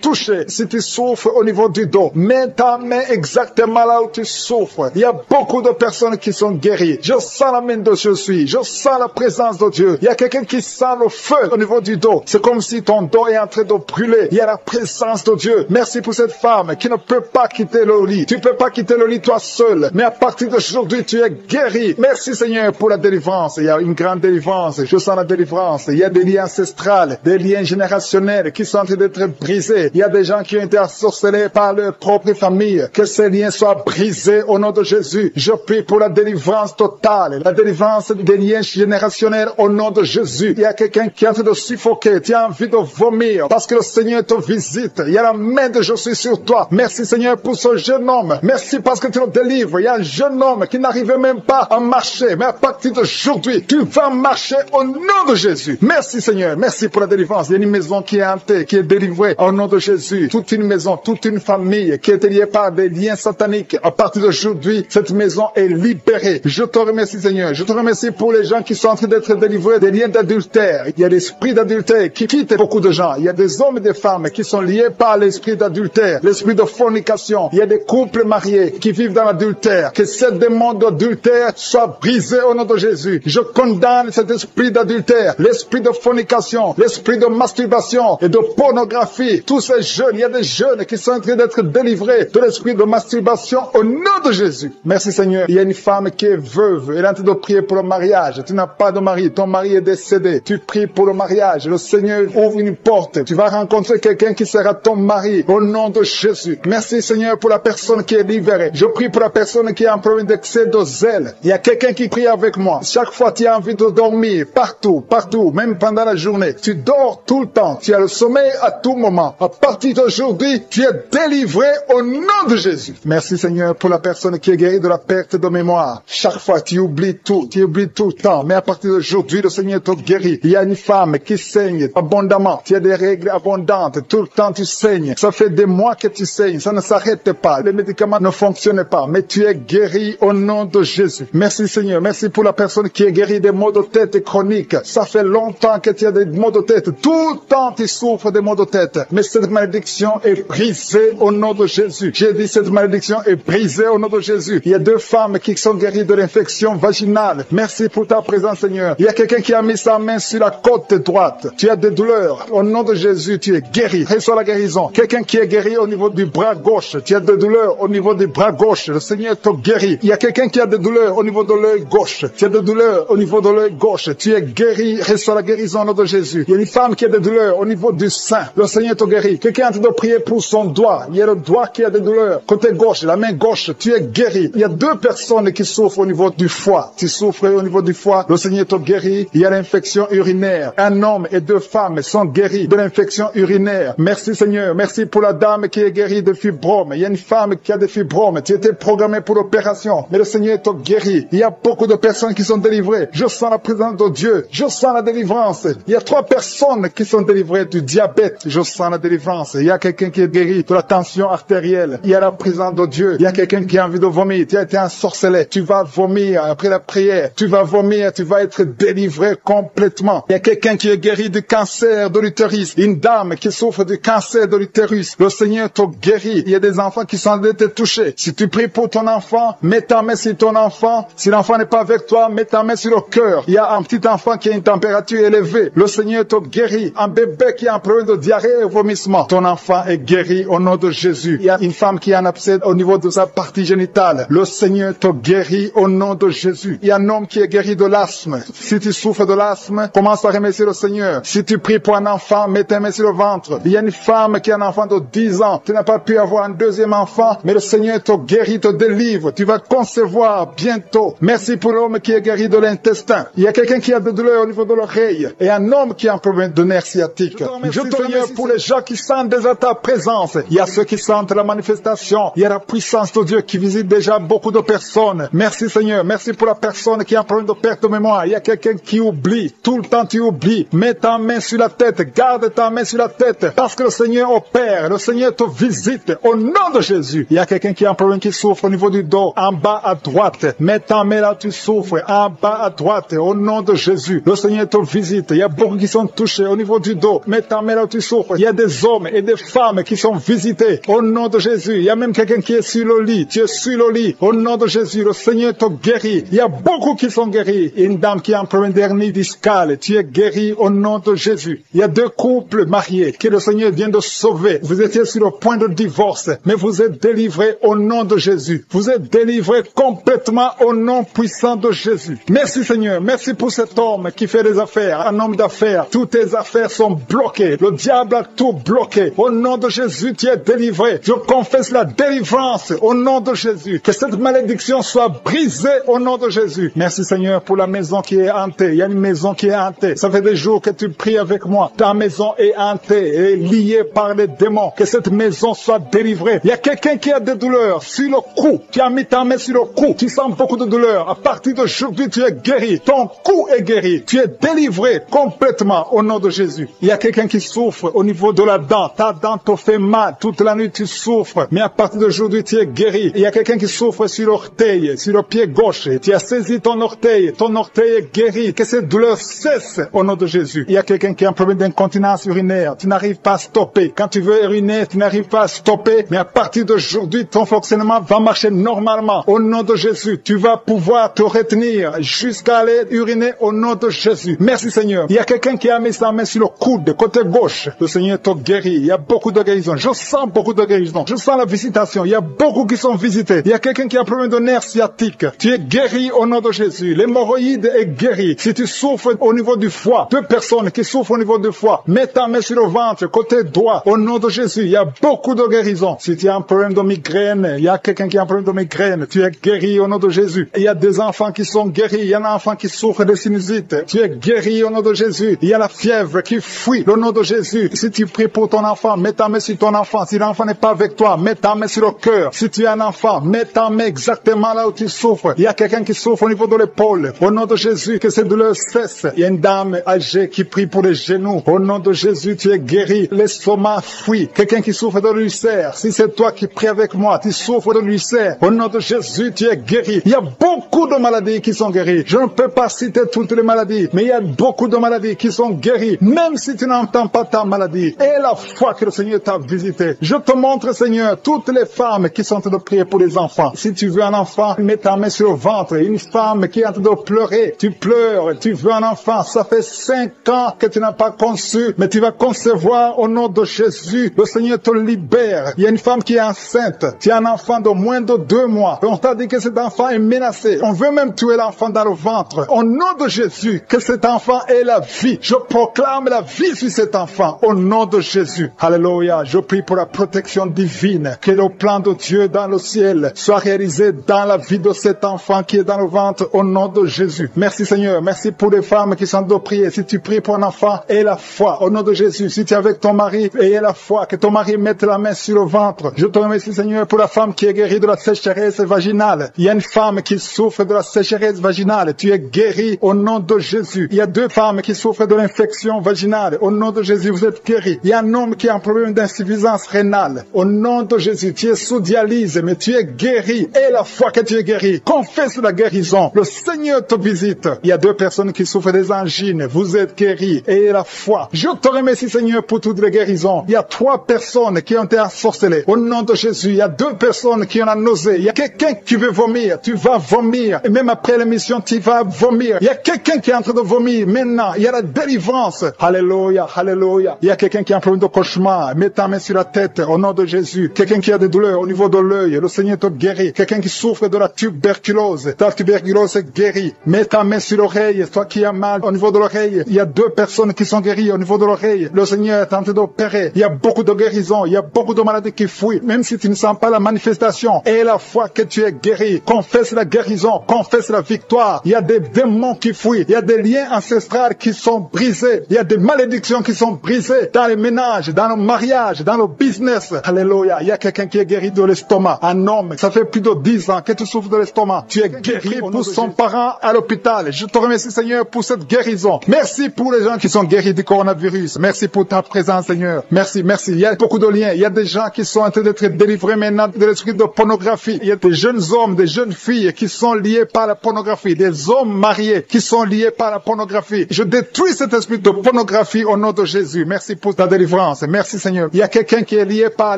touchés. Si tu souffres au niveau du dos, mets ta main exactement là où tu souffres. Il y a beaucoup de personnes qui sont guéries. Je sens la main de Jésus. Je sens la présence de Dieu. Il y a quelqu'un qui sent le feu au niveau du dos. C'est comme si ton dos est en train de brûler. Il y a la présence de Dieu. Merci pour cette femme qui ne peut pas quitter le lit. Tu ne peux pas quitter le lit toi seul. Mais à partir d'aujourd'hui, tu es guéri. Merci Seigneur pour la délivrance. Il y a une grande délivrance. Je sens la délivrance. Il y a des liens ancestrales, des liens générationnels qui sont en train d'être brisés. Il y a des gens qui ont été ensorcelés par leur propre famille. Que ces liens soient brisés au nom de Jésus. Je prie pour la délivrance totale, la délivrance des liens générationnels au nom de Jésus. Il y a quelqu'un qui est en train de suffoquer. Tu as envie de vomir parce que le Seigneur te visite. Il y a la main de Jésus sur toi. Merci Seigneur pour ce jeune homme. Merci parce que tu le délivres. Il y a un jeune homme qui n'arrivait même pas à marcher. Mais à partir d'aujourd'hui, tu vas marcher au nom de Jésus. Merci Seigneur. Merci pour la délivrance. Il y a une maison qui est hantée, qui est délivrée au nom de Jésus. Toute une maison, toute une famille qui est liée par des liens sataniques. À partir d'aujourd'hui, cette maison est libérée. Je te remercie Seigneur. Je te remercie pour les gens qui sont en train d'être délivrés des liens d'adultère. Il y a l'esprit d'adultère qui quitte beaucoup de gens. Il y a des hommes et des femmes qui sont liés par l'esprit d'adultère, l'esprit de fornication. Il y a des couples mariés qui vivent dans l'adultère. Que ce démon d'adultère soit brisé au nom de Jésus. Je condamne cet esprit d'adultère, l'esprit de fornication, l'esprit de masturbation et de pornographie. Tous ces jeunes, il y a des jeunes qui sont en train d'être délivrés de l'esprit de masturbation au nom de Jésus. Merci Seigneur. Il y a une femme qui est veuve. Elle est en train de prier pour le mariage. Tu n'as pas de mari. Ton mari est décédé. Tu pries pour le mariage. Le Seigneur ouvre une porte. Tu vas rencontrer quelqu'un qui sera ton mari au nom de Jésus. Merci Seigneur pour la personne qui est libérée. Je prie pour la personne qui a un problème d'excès de zèle. Il y a quelqu'un qui prie avec moi. Chaque fois tu as envie de dormir. Partout, même pendant la journée. Tu dors tout le temps. Tu as le sommeil à tout moment. À partir d'aujourd'hui, tu es délivré au nom de Jésus. Merci Seigneur pour la personne qui est guérie de la perte de mémoire. Chaque fois tu oublies tout. Tu oublies tout. temps, mais à partir d'aujourd'hui, le Seigneur te guérit. Il y a une femme qui saigne abondamment. Tu as des règles abondantes. Tout le temps, tu saignes. Ça fait des mois que tu saignes. Ça ne s'arrête pas. Les médicaments ne fonctionnent pas. Mais tu es guéri au nom de Jésus. Merci Seigneur. Merci pour la personne qui est guérie des maux de tête chroniques. Ça fait longtemps que tu as des maux de tête. Tout le temps, tu souffres des maux de tête. Mais cette malédiction est brisée au nom de Jésus. J'ai dit cette malédiction est brisée au nom de Jésus. Il y a 2 femmes qui sont guéries de l'infection vaginale. Merci pour ta présence, Seigneur. Il y a quelqu'un qui a mis sa main sur la côte droite. Tu as des douleurs. Au nom de Jésus, tu es guéri. Reçois la guérison. Quelqu'un qui est guéri au niveau du bras gauche. Tu as des douleurs au niveau du bras gauche. Le Seigneur te guérit. Il y a quelqu'un qui a des douleurs au niveau de l'œil gauche. Tu as des douleurs au niveau de l'œil gauche. Tu es guéri. Reçois la guérison au nom de Jésus. Il y a une femme qui a des douleurs au niveau du sein. Le Seigneur te guérit. Quelqu'un est en train de prier pour son doigt. Il y a le doigt qui a des douleurs. Côté gauche, la main gauche, tu es guéri. Il y a 2 personnes qui souffrent au niveau du foie. Tu souffres au niveau du foie. Le Seigneur te guérit. Il y a l'infection urinaire. Un homme et 2 femmes sont guéris de l'infection urinaire. Merci Seigneur. Merci pour la dame qui est guérie de fibromes. Il y a une femme qui a des fibromes. Tu étais programmé pour l'opération. Mais le Seigneur te guérit. Il y a beaucoup de personnes qui sont délivrées. Je sens la présence de Dieu. Je sens la délivrance. Il y a 3 personnes qui sont délivrées du diabète. Je sens la délivrance. Il y a quelqu'un qui est guéri de la tension artérielle. Il y a la présence de Dieu. Il y a quelqu'un qui a envie de vomir. Tu as été ensorcelé. Tu vas vomir après la prière. Tu vas vomir. Tu vas être délivré complètement. Il y a quelqu'un qui est guéri du cancer de l'utérus. Une dame qui souffre du cancer de l'utérus. Le Seigneur te guérit. Il y a des enfants qui sont en train de te toucher. Si tu pries pour ton enfant, mets ta main sur ton enfant. Si l'enfant n'est pas avec toi, mets ta main sur le cœur. Il y a un petit enfant qui a une température élevée. Le Seigneur te guérit. Un bébé qui a un problème de diarrhée et vomissement. Ton enfant est guéri au nom de Jésus. Il y a une femme qui a un abcès au niveau de sa partie génitale. Le Seigneur te guérit au nom de Jésus. Il y a un homme qui est guéri de l'asthme. Si tu souffres de l'asthme, commence à remercier le Seigneur. Si tu pries pour un enfant, mets ta main sur le ventre. Il y a une femme qui a un enfant de 10 ans. Tu n'as pas pu avoir un 2e enfant, mais le Seigneur te guérit, te délivre. Tu vas concevoir bientôt. Merci pour l'homme qui est guéri de l'intestin. Il y a quelqu'un qui a des douleurs au niveau de l'oreille et un homme qui a un problème de nerf sciatique. Je te remercie pour les gens qui sentent déjà ta présence. Il y a ceux qui sentent la manifestation. Il y a la puissance de Dieu qui visite déjà beaucoup de personnes. Merci Seigneur. Merci pour la personne qui a un problème de perte de mémoire. Il y a quelqu'un qui oublie. Tout le temps tu oublies. Mets ta main sur la tête. Garde ta main sur la tête. Parce que le Seigneur opère. Le Seigneur te visite. Au nom de Jésus. Il y a quelqu'un qui a un problème qui souffre au niveau du dos. En bas à droite. Mets ta main là, tu souffres. En bas à droite. Au nom de Jésus. Le Seigneur te visite. Il y a beaucoup qui sont touchés au niveau du dos. Mets ta main là, tu souffres. Il y a des hommes et des femmes qui sont visités. Au nom de Jésus. Il y a même quelqu'un qui est sur le lit. Tu es sur le lit. Au nom de Jésus. Le Seigneur te guérit. Il y a beaucoup qui sont guéris. Il y a une dame qui a un problème d'hernie discale. Tu es guéri au nom de Jésus. Il y a 2 couples mariés que le Seigneur vient de sauver. Vous étiez sur le point de divorce, mais vous êtes délivrés au nom de Jésus. Vous êtes délivrés complètement au nom puissant de Jésus. Merci Seigneur. Merci pour cet homme qui fait des affaires. Un homme d'affaires. Toutes tes affaires sont bloquées. Le diable a tout bloqué. Au nom de Jésus, tu es délivré. Je confesse la délivrance au nom de Jésus. Que cette malédiction soit brisée au nom de Jésus. Merci Seigneur pour la maison qui est hantée. Il y a une maison qui est hantée. Ça fait des jours que tu pries avec moi. Ta maison est hantée et liée par les démons. Que cette maison soit délivrée. Il y a quelqu'un qui a des douleurs sur le cou. Tu as mis ta main sur le cou. Tu sens beaucoup de douleurs. À partir d'aujourd'hui, tu es guéri. Ton cou est guéri. Tu es délivré complètement au nom de Jésus. Il y a quelqu'un qui souffre au niveau de la dent. Ta dent te fait mal. Toute la nuit, tu souffres. Mais à partir d'aujourd'hui, tu es guéri. Il y a quelqu'un qui souffre sur l'orteil, sur le pied gauche. Tu as saisi ton orteil. Ton orteil est guéri. Que cette douleur cesse au nom de Jésus. Il y a quelqu'un qui a un problème d'incontinence urinaire. Tu n'arrives pas à stopper. Quand tu veux uriner, tu n'arrives pas à stopper. Mais à partir d'aujourd'hui, ton fonctionnement va marcher normalement. Au nom de Jésus, tu vas pouvoir te retenir jusqu'à aller uriner au nom de Jésus. Merci Seigneur. Il y a quelqu'un qui a mis sa main sur le coude, côté gauche. Le Seigneur te guérit. Il y a beaucoup de guérisons. Je sens beaucoup de guérisons. Je sens la visitation. Il y a beaucoup qui sont visités. Il y a quelqu'un qui a un problème de nerf sciatique. Tu es guéri au nom de Jésus. L'hémorroïde est guéri. Si tu souffres au niveau du foie, 2 personnes qui souffrent au niveau du foie, mets ta main sur le ventre, côté droit. Au nom de Jésus, il y a beaucoup de guérisons. Si tu as un problème de migraine, il y a quelqu'un qui a un problème de migraine. Tu es guéri au nom de Jésus. Il y a des enfants qui sont guéris. Il y a un enfant qui souffre de sinusite. Tu es guéri au nom de Jésus. Il y a la fièvre qui fuit au nom de Jésus. Si tu pries pour ton enfant, mets ta main sur ton enfant. Si l'enfant n'est pas avec toi, mets ta main sur le cœur. Si tu es un enfant, mets ta main exactement là où tu souffres. Il y a quelqu'un qui souffre au niveau de l'épaule. roule. Au nom de Jésus, que ces douleurs cessent. Il y a une dame âgée qui prie pour les genoux. Au nom de Jésus, tu es guéri. L'estomac fuit. Quelqu'un qui souffre de l'ulcère. Si c'est toi qui pries avec moi, tu souffres de l'ulcère. Au nom de Jésus, tu es guéri. Il y a beaucoup de maladies qui sont guéries. Je ne peux pas citer toutes les maladies, mais il y a beaucoup de maladies qui sont guéries. Même si tu n'entends pas ta maladie. Et la foi que le Seigneur t'a visité. Je te montre, Seigneur, toutes les femmes qui sont en train de prier pour les enfants. Si tu veux un enfant, mets ta main sur le ventre. Une femme qui est en train de pleurer. Tu pleures, tu veux un enfant. Ça fait 5 ans que tu n'as pas conçu, mais tu vas concevoir au nom de Jésus. Le Seigneur te libère. Il y a une femme qui est enceinte. Tu as un enfant de moins de 2 mois. On t'a dit que cet enfant est menacé. On veut même tuer l'enfant dans le ventre. Au nom de Jésus, que cet enfant ait la vie. Je proclame la vie sur cet enfant. Au nom de Jésus. Alléluia. Je prie pour la protection divine. Que le plan de Dieu dans le ciel soit réalisé dans la vie de cet enfant qui est dans le ventre. Au nom de Jésus. Merci Seigneur. Merci pour les femmes qui sont de prier. Si tu pries pour un enfant, aie la foi. Au nom de Jésus. Si tu es avec ton mari, aie la foi. Que ton mari mette la main sur le ventre. Je te remercie Seigneur pour la femme qui est guérie de la sécheresse vaginale. Il y a une femme qui souffre de la sécheresse vaginale. Tu es guérie au nom de Jésus. Il y a 2 femmes qui souffrent de l'infection vaginale. Au nom de Jésus, vous êtes guéris. Il y a un homme qui a un problème d'insuffisance rénale. Au nom de Jésus, tu es sous dialyse, mais tu es guéri. Et la foi que tu es guéri, confesse la guérison. Le Seigneur te visite. Il y a 2 personnes qui souffrent des angines. Vous êtes guéris. Et la foi. Je te remercie, Seigneur, pour toutes les guérisons. Il y a 3 personnes qui ont été ensorcelées. Au nom de Jésus, il y a 2 personnes qui ont la nausée. Il y a quelqu'un qui veut vomir. Tu vas vomir. Et même après l'émission, tu vas vomir. Il y a quelqu'un qui est en train de vomir. Maintenant, il y a la délivrance. Alléluia, alléluia. Il y a quelqu'un qui a un problème de cauchemar. Mets ta main sur la tête au nom de Jésus. Quelqu'un qui a des douleurs au niveau de l'œil. Le Seigneur te guérit. Quelqu'un qui souffre de la tuberculose. Ta tuberculose est guérie. Mets ta main sur l'oreille. Toi qui as mal au niveau de l'oreille. Il y a 2 personnes qui sont guéries au niveau de l'oreille. Le Seigneur est en train d'opérer. Il y a beaucoup de guérisons. Il y a beaucoup de maladies qui fuient. Même si tu ne sens pas la manifestation. Et la foi que tu es guéri. Confesse la guérison. Confesse la victoire. Il y a des démons qui fuient. Il y a des liens ancestraux qui sont brisés. Il y a des malédictions qui sont brisées dans les ménages, dans le mariage, dans le business. Alléluia. Il y a quelqu'un qui est guéri de l'estomac. Un homme, ça fait plus de 10 ans que tu souffres de l'estomac. Tu es guéri pour son parent à l'hôpital. Je te remercie, Seigneur, pour cette guérison. Merci pour les gens qui sont guéris du coronavirus. Merci pour ta présence, Seigneur. Merci, merci. Il y a beaucoup de liens. Il y a des gens qui sont en train d'être délivrés maintenant de l'esprit de pornographie. Il y a des jeunes hommes, des jeunes filles qui sont liés par la pornographie. Des hommes mariés qui sont liés par la pornographie. Je détruis cet esprit de pornographie au nom de Jésus. Merci pour ta délivrance. Merci, Seigneur. Il y a quelqu'un qui est lié par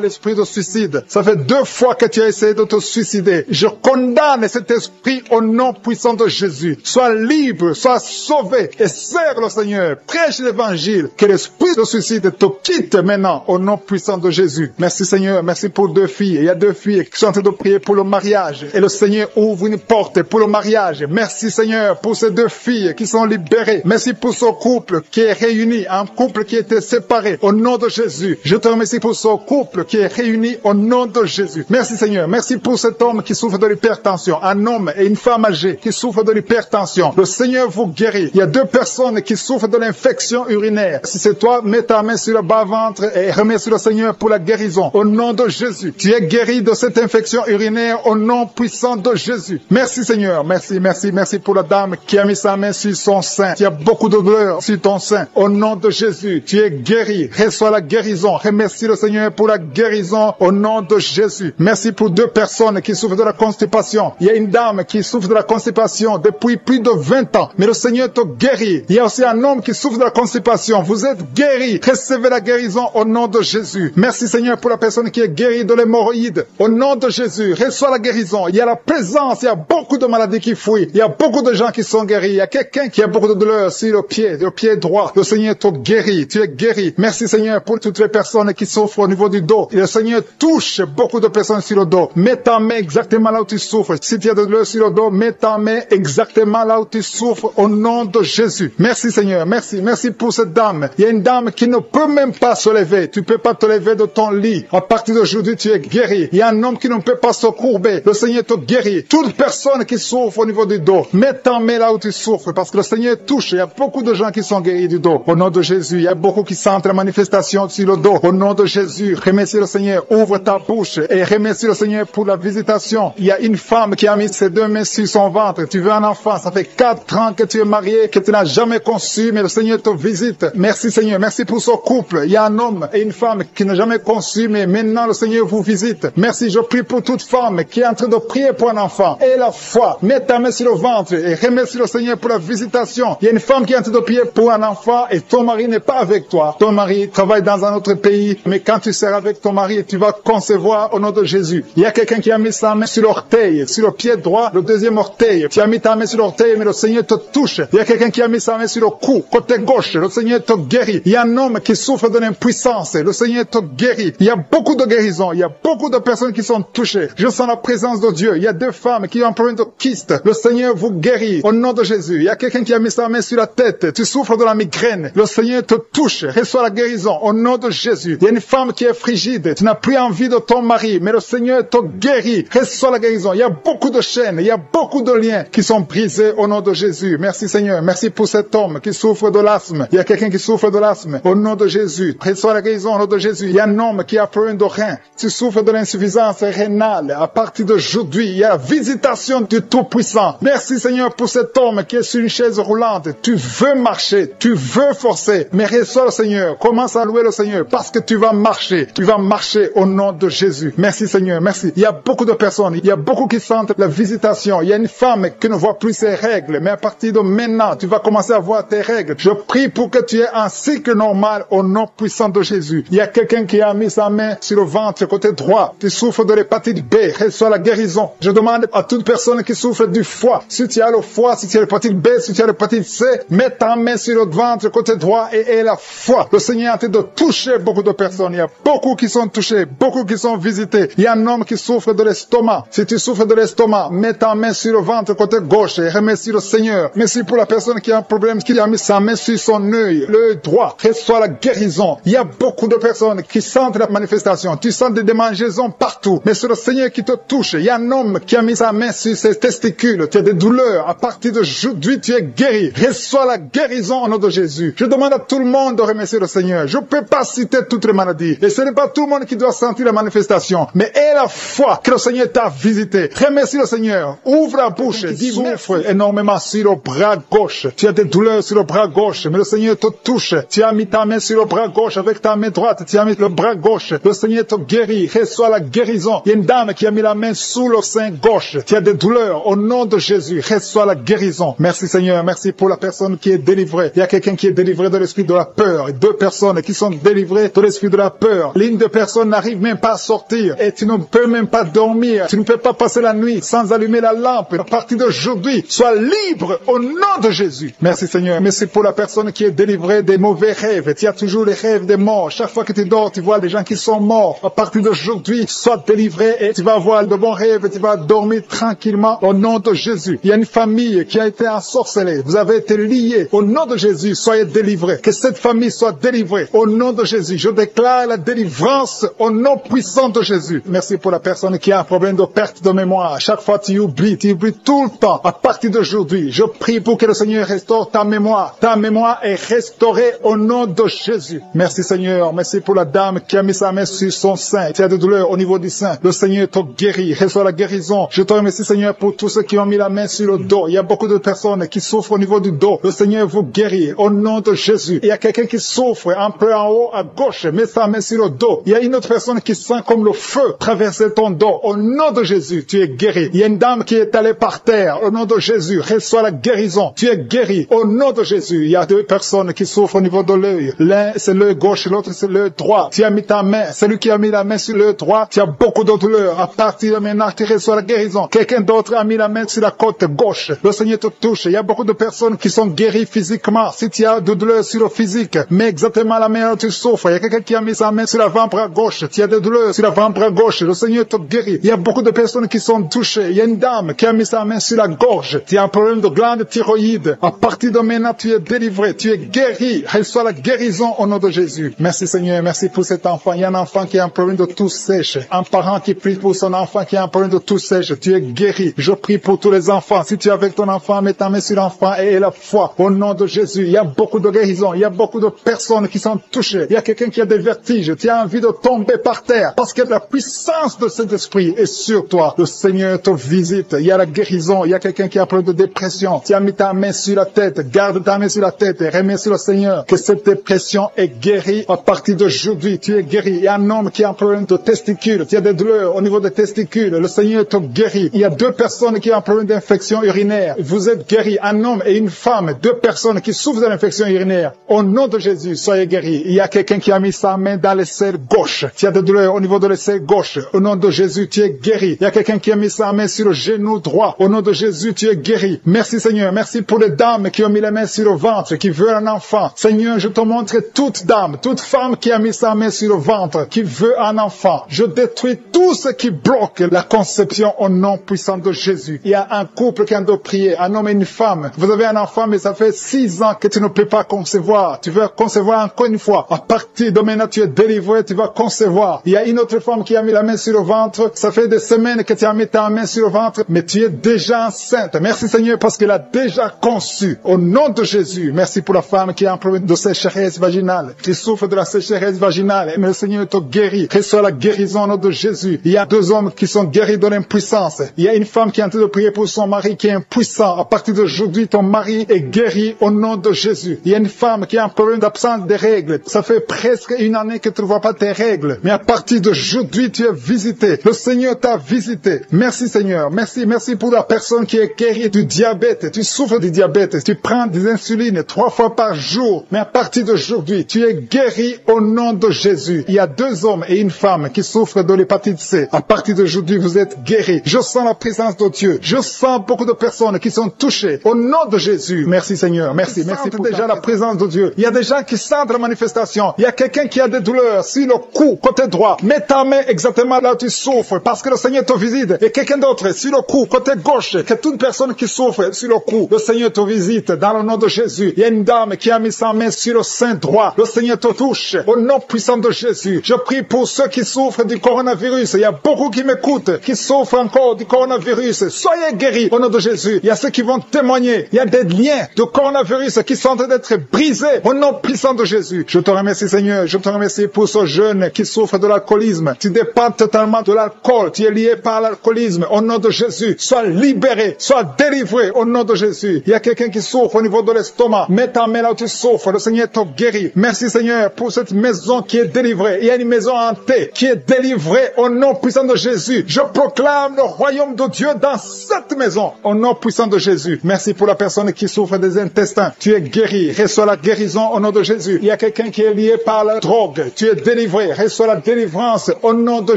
l'esprit de suicide. Ça fait 2 fois que tu as essayé de te suicider. Je condamne cet esprit au nom puissant de Jésus. Sois libre, sois sauvé et sers le Seigneur. Prêche l'évangile. Que l'esprit de suicide te quitte maintenant au nom puissant de Jésus. Merci, Seigneur. Merci pour 2 filles. Il y a 2 filles qui sont en train de prier pour le mariage. Et le Seigneur ouvre une porte pour le mariage. Merci, Seigneur, pour ces 2 filles qui sont libérées. Merci pour ce couple qui est réuni, un couple qui était séparé au nom de Jésus. Je te remercie pour ce couple qui est réuni au nom de Jésus. Merci, Seigneur. Merci pour cet homme qui souffre de l'hypertension. Un homme et une femme âgée qui souffrent de l'hypertension. Le Seigneur vous guérit. Il y a 2 personnes qui souffrent de l'infection urinaire. Si c'est toi, mets ta main sur le bas-ventre et remercie le Seigneur pour la guérison. Au nom de Jésus. Tu es guéri de cette infection urinaire au nom puissant de Jésus. Merci, Seigneur. Merci, merci, merci pour la dame qui a mis sa main sur son sein. Il y a beaucoup de douleur sur ton sein. Au nom de Jésus, tu es guéri. Reçois la guérison. Remercie le Seigneur pour la guérison au nom de Jésus. Merci pour 2 personnes qui souffrent de la constipation. Il y a une dame qui souffre de la constipation depuis plus de 20 ans. Mais le Seigneur te guérit. Il y a aussi un homme qui souffre de la constipation. Vous êtes guéri. Recevez la guérison au nom de Jésus. Merci, Seigneur, pour la personne qui est guérie de l'hémorroïde. Au nom de Jésus, reçois la guérison. Il y a la présence. Il y a beaucoup de maladies qui fuient. Il y a beaucoup de gens qui sont guéris. Il y a quelqu'un qui a beaucoup de douleur sur le pied droit. Le Seigneur te guérit. Tu es guéri. Merci, Seigneur, pour toutes les personnes qui souffrent au niveau du dos. Et le Seigneur touche beaucoup de personnes sur le dos. Mets ta main exactement là où tu souffres. Si tu as de douleur sur le dos, mets ta main exactement là où tu souffres au nom de Jésus. Merci, Seigneur. Merci. Merci pour cette dame. Il y a une dame qui ne peut même pas se lever. Tu peux pas te lever de ton lit. À partir d'aujourd'hui, tu es guéri. Il y a un homme qui ne peut pas se courber. Le Seigneur te guérit. Toute personne qui souffre au niveau du dos, mets ta main là où tu souffres parce que le Seigneur touche. Il y a beaucoup de gens qui sont guéris du dos. Au nom de Jésus, il y a beaucoup qui sentent la manifestation sur le dos. Au nom de Jésus, remercie le Seigneur. Ouvre ta bouche et remercie le Seigneur pour la visitation. Il y a une femme qui a mis ses 2 mains sur son ventre. Tu veux un enfant. Ça fait 4 ans que tu es marié, que tu n'as jamais conçu, mais le Seigneur te visite. Merci Seigneur, merci pour ce couple. Il y a un homme et une femme qui n'ont jamais conçu, mais maintenant le Seigneur vous visite. Merci, je prie pour toute femme qui est en train de prier pour un enfant. Et la foi, mets ta main sur le ventre et remercie le Seigneur pour la visitation. Il y a une femme qui est en train de prier pour un enfant et ton mari n'est pas avec toi. Ton mari travaille dans un autre pays, mais quand tu seras avec ton mari, tu vas concevoir au nom de Jésus. Il y a quelqu'un qui a mis sa main sur l'orteil, sur le pied droit, le deuxième orteil. Tu as mis ta main sur l'orteil, mais le Seigneur te touche. Il y a quelqu'un qui a mis sa main sur le cou, côté gauche. Le Seigneur te guérit. Il y a un homme qui souffre de l'impuissance. Le Seigneur te guérit. Il y a beaucoup de guérisons. Il y a beaucoup de personnes qui sont touchées. Je sens la présence de Dieu. Il y a 2 femmes qui ont un problème de kyste. Le Seigneur vous guérit au nom de Jésus. Il y a quelqu'un qui a mis sa main sur la tête. Tu souffres de la migraine. Le Seigneur te touche. Reçois la guérison au nom de Jésus. Il y a une femme qui est frigide. Tu n'as plus envie de ton mari, mais le Seigneur te guérit. Reçois la guérison. Il y a beaucoup de chaînes. Il y a beaucoup de liens qui sont brisés au nom de Jésus. Merci Seigneur. Merci pour cet homme qui souffre de l'asthme. Il y a quelqu'un qui souffre de l'asthme au nom de Jésus. Reçois la guérison au nom de Jésus. Il y a un homme qui a problème de rein. Tu souffres de l'insuffisance rénale. À partir d'aujourd'hui, il y a la visitation du Tout-Puissant. Merci Seigneur pour cet homme qui est sur une chaise roulante. Tu veux marcher, tu veux forcer, mais reçois le Seigneur. Commence à louer le Seigneur parce que tu vas marcher. Tu vas marcher au nom de Jésus. Merci Seigneur, merci. Il y a beaucoup de personnes, il y a beaucoup qui sentent la visitation. Il y a une femme qui ne voit plus ses règles, mais à partir de maintenant, tu vas commencer à voir tes règles. Je prie pour que tu aies un cycle normal au nom puissant de Jésus. Il y a quelqu'un qui a mis sa main sur le ventre côté droit. Tu souffres de l'hépatite B, reçois la guérison. Je demande à toute personne qui souffre du foie, si tu as le foie, si tu as l'hépatite B, si tu as l'hépatite C, mets ta main sur le ventre côté droit et aie la foi. Le Seigneur est en train de toucher beaucoup de personnes. Il y a beaucoup qui sont touchés, beaucoup qui sont visités. Il y a un homme qui souffre de l'estomac. Si tu souffres de l'estomac, mets ta main sur le ventre côté gauche et remercie le Seigneur. Merci pour la personne qui a un problème, qui a mis sa main sur son œil, l'œil droit. Reçois la guérison. Il y a beaucoup de personnes qui sentent la manifestation. Tu sens des démangeaisons partout. Mais c'est le Seigneur qui te touche. Il y a un homme qui a mis sa main sur ses testicules. Tu as des douleurs. À partir d'aujourd'hui, tu es guéri. Reçois la guérison au nom de Jésus. Je demande à tout le monde de remercier le Seigneur. Je ne peux pas citer toutes les maladies. Et ce n'est pas tout le monde qui doit sentir la manifestation. Mais aie la foi que le Seigneur t'a visité. Remercie le Seigneur. Ouvre la bouche. Dis, souffre énormément sur le bras gauche. Tu as des douleurs sur le bras gauche. Mais le Seigneur te touche. Tu as mis ta main sur le bras gauche avec ta main droite. Tu as mis le bras gauche. Le Seigneur te guérit. Reçois la guérison. Il y a une dame qui a mis la main sous le sein gauche. Tu as des douleurs. Au nom de Jésus, reçois la guérison. Merci Seigneur. Merci pour la personne qui est délivrée. Il y a quelqu'un qui est délivré de l'esprit de la peur. Et 2 personnes qui sont délivrées de l'esprit de la peur. L'une des personnes n'arrive même pas à sortir. Et tu ne peux même pas dormir. Tu ne peux pas passer la nuit sans allumer la lampe. À partir d'aujourd'hui, sois libre au nom de Jésus. Merci Seigneur. Merci pour la personne qui est délivrée des mauvais rêves. Tu as toujours les rêves des morts. Chaque fois que tu dors, tu vois des gens qui sont morts. À partir d'aujourd'hui, sois délivré et tu vas avoir de bons rêves et tu vas dormir tranquillement au nom de Jésus. Il y a une famille qui a été ensorcelée. Vous avez été liés. Au nom de Jésus, soyez délivrés. Que cette famille soit délivrée. Au nom de Jésus, je déclare la délivrance au nom puissant de Jésus. Merci pour la personne qui a un problème de perte de mémoire. Chaque fois tu oublies tout le temps. À partir d'aujourd'hui, je prie pour que le Seigneur restaure ta mémoire. Ta mémoire est restaurée au nom de Jésus. Merci Seigneur. Merci pour la dame qui a mis sa main sur son sein. Tu as des douleurs au niveau du sein. Le Seigneur te guérit. Reçois la guérison. Je te remercie Seigneur pour tous ceux qui ont mis la main sur le dos. Il y a beaucoup de personnes qui souffrent au niveau du dos. Le Seigneur vous guérit au nom de Jésus. Il y a quelqu'un qui souffre un peu en haut à gauche. Mets sa main sur le dos. Il y a une autre personne qui sent comme le feu traverser ton dos. Au nom de Jésus, tu es guéri. Il y a une dame qui est allée par terre. Au nom de Jésus, reçois la guérison. Tu es guéri. Au nom de Jésus, il y a 2 personnes qui souffrent au niveau de l'œil. L'un, c'est l'œil gauche, l'autre, c'est l'œil droit. Tu as mis ta main. Celui qui a mis la main sur l'œil droit, tu as beaucoup de douleurs. À partir de maintenant, tu reçois la guérison. Quelqu'un d'autre a mis la main sur la côte gauche. Le Seigneur te touche. Il y a beaucoup de personnes qui sont guéries physiquement. Si tu as de douleurs sur le physique, mets exactement la main où tu souffres. Il y a quelqu'un qui a mis sa main sur l'avant-bras gauche. Tu as des douleurs sur l'avant-bras gauche. Le Seigneur te guérit. Il y a beaucoup de personnes qui sont touchées. Il y a une dame qui a mis sa main sur la gorge. Tu as un problème de glande thyroïde. À partir de maintenant, tu es délivré. Tu es guéri. Reçois la guérison au nom de Jésus. Merci Seigneur. Merci pour cet enfant. Il y a un enfant qui a un problème de toux sèche. Un parent qui prie pour son enfant qui a un problème de toux sèche. Tu es guéri. Je prie pour tous les enfants. Si tu es avec ton enfant, mets ta main sur l'enfant et aie la foi au nom de Jésus. Il y a beaucoup de guérisons. Il y a beaucoup de personnes qui sont touchées. Il y a quelqu'un qui a des vertiges. Tu as envie de tomber par terre parce que la puissance de cet esprit est sur toi. Le Seigneur te visite. Il y a la guérison. Il y a quelqu'un qui a un problème de dépression. Tu as mis ta main sur la tête. Garde ta main sur la tête et remercie le Seigneur que cette dépression est guérie à partir d'aujourd'hui. Tu es guéri. Il y a un homme qui a un problème de testicules. Tu as des douleurs au niveau des testicules. Le Seigneur te guérit. Il y a 2 personnes qui ont un problème d'infection urinaire. Vous êtes guéris. Un homme et une femme. 2 personnes qui souffrent de l'infection urinaire. Au nom de Jésus, soyez guéris. Il y a quelqu'un qui a mis sa main dans l'aisselle gauche. Tu as des douleurs au niveau de l'aisselle gauche. Au nom de Jésus, tu es guéri. Il y a quelqu'un qui a mis sa main sur le genou droit. Au nom de Jésus, tu es guéri. Merci Seigneur. Merci pour les dames qui ont mis la main sur le ventre, qui veulent un enfant. Seigneur, je te montre toute dame, toute femme qui a mis sa main sur le ventre, qui veut un enfant. Je détruis tout ce qui bloque la conception au nom puissant de Jésus. Il y a un couple qui a de prier, un homme et une femme. Vous avez un enfant, mais ça fait 6 ans que tu ne peux pas concevoir. Tu veux concevoir encore une fois. À partir de maintenant, tu es délivré, tu vas concevoir. Il y a une autre femme qui a mis la main sur le ventre. Ça fait des semaines que tu as mis ta main sur le ventre, mais tu es déjà enceinte. Merci Seigneur parce qu'elle a déjà conçu. Au nom de Jésus, merci pour la femme qui a un problème de sécheresse vaginale, qui souffre de la sécheresse vaginale. Mais le Seigneur te guérit. Reçois la guérison au nom de Jésus. Il y a 2 hommes qui sont guéris de l'impuissance. Il y a une femme qui est en train de prier pour son mari qui est impuissant. À partir d'aujourd'hui, ton mari est guéri au nom de Jésus. Il y a une femme qui a un problème d'absence des règles. Ça fait presque 1 année que tu ne vois pas tes règles. Mais à partir d'aujourd'hui, tu es visité. Le Seigneur t'a visité. Merci Seigneur. Merci pour la personne qui est guérie du diabète. Tu souffres du diabète. Tu prends des insulines 3 fois par jour. Mais à partir d'aujourd'hui, tu es guéri au nom de Jésus. Il y a 2 hommes et une femme qui souffrent de l'hépatite C. À partir d'aujourd'hui, vous êtes guéris. Je sens la présence de Dieu. Je sens beaucoup de personnes qui sont touchées. Au nom de Jésus. Merci Seigneur. Merci pour déjà la présence de Dieu. Il y a des gens qui sentent la manifestation. Il y a quelqu'un qui a des douleurs sur le cou, côté droit. Mets ta main exactement là où tu souffres parce que le Seigneur te visite. Et quelqu'un d'autre sur le cou, côté gauche. Que toute personne qui souffre sur le cou, le Seigneur te visite dans le nom de Jésus. Il y a une dame qui a mis sa main sur le sein droit. Le Seigneur te touche. Au nom puissant de Jésus. Je prie pour ceux qui souffrent du coronavirus. Il y a beaucoup qui m'écoutent, qui souffrent encore du coronavirus. Soyez guéris au nom de Jésus. Il y a ceux qui vont témoigner. Il y a des liens de coronavirus qui sont en train d'être brisés au nom puissant de Jésus. Je te remercie Seigneur. Je te remercie pour ce jeune qui souffre de l'alcoolisme. Tu dépends totalement de l'alcool. Tu es lié par l'alcoolisme. Au nom de Jésus. Sois libéré. Sois délivré au nom de Jésus. Il y a quelqu'un qui souffre au niveau de l'estomac. Mets ta main là où tu souffres. Le Seigneur te guérit. Merci Seigneur pour cette maison qui est délivrée. Il y a une maison hantée qui est délivrée au nom puissant de Jésus. Je proclame le royaume de Dieu dans cette maison au nom puissant de Jésus. Merci pour la personne qui souffre des intestins. Tu es guéri. Reçois la guérison au nom de Jésus. Il y a quelqu'un qui est lié par la drogue. Tu es délivré. Reçois la délivrance au nom de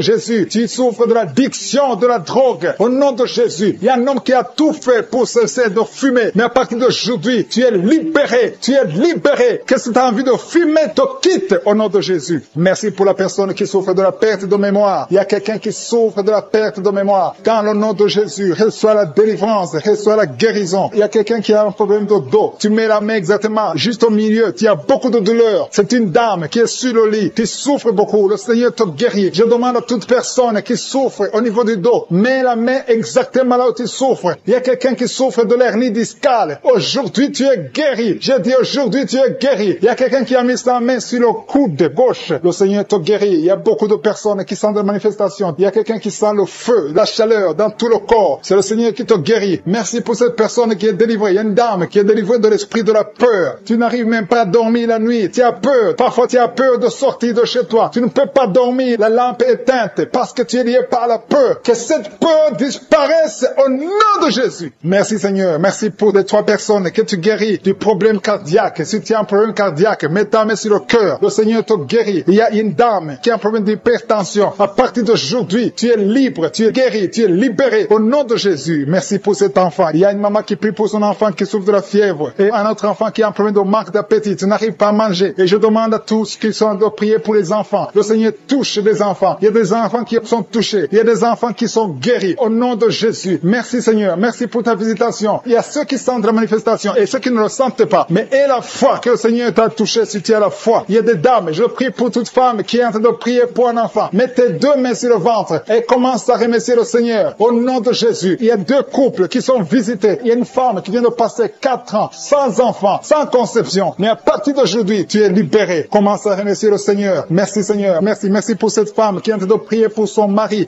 Jésus. Tu souffres de l'addiction de la drogue au nom de Jésus. Il y a un homme qui a tout fait pour cesser de fumer. Mais à partir d'aujourd'hui, tu es libéré. Tu es libéré. Qu'est-ce que tu as envie de fumer te quitte au nom de Jésus. Merci pour la personne qui souffre de la perte de mémoire. Il y a quelqu'un qui souffre de la perte de mémoire. Dans le nom de Jésus, reçois la délivrance, reçois la guérison. Il y a quelqu'un qui a un problème de dos. Tu mets la main exactement juste au milieu. Tu as beaucoup de douleur. C'est une dame qui est sur le lit. Tu souffres beaucoup. Le Seigneur te guérit. Je demande à toute personne qui souffre au niveau du dos, mets la main exactement là où tu souffres. Il y a quelqu'un qui souffre de l'hernie discale. Aujourd'hui, tu es guéri. J'ai dit aujourd'hui, tu es guéri. Il y a quelqu'un qui a mis sa main sur le coude gauche. Le Seigneur te guérit. Il y a beaucoup de personnes qui sentent des manifestations. Il y a quelqu'un qui sent le feu, la chaleur dans tout le corps. C'est le Seigneur qui te guérit. Merci pour cette personne qui est délivrée. Il y a une dame qui est délivrée de l'esprit de la peur. Tu n'arrives même pas à dormir la nuit. Tu as peur. Parfois, tu as peur de sortir de chez toi. Tu ne peux pas dormir. La lampe est éteinte parce que tu es lié par la peur. Que cette peur disparaisse au nom de Jésus. Merci Seigneur. Merci pour les 3 personnes que tu guéris du problème cardiaque. Si tu as un problème cardiaque, mets ta main sur le cœur. Le Seigneur te guérit. Il y a une dame qui a un problème d'hypertension. À partir d'aujourd'hui, tu es libre, tu es guéri, tu es libéré au nom de Jésus. Merci pour cet enfant. Il y a une maman qui prie pour son enfant qui souffre de la fièvre et un autre enfant qui a un problème de manque d'appétit. Tu n'arrives pas à manger. Et je demande à tous qui sont de prier pour les enfants. Le Seigneur touche les enfants. Il y a des enfants qui sont touchés. Il y a des enfants qui sont guéris au nom de Jésus. Merci Seigneur. Merci pour ta visitation. Il y a ceux qui sentent la manifestation et ceux qui ne le sentent pas. Mais aie la foi que le Seigneur t'a touché si tu as la foi. Il y a des dames. Je prie pour toute femme qui est en train de prier pour un enfant. Mets tes 2 mains sur le ventre et commence à remercier le Seigneur. Au nom de Jésus. Il y a 2 couples qui sont visités. Il y a une femme qui vient de passer 4 ans sans enfant, sans conception. Mais à partir d'aujourd'hui, tu es libéré. Commence à remercier le Seigneur. Merci Seigneur. Merci pour cette femme qui est en train de prier pour son mari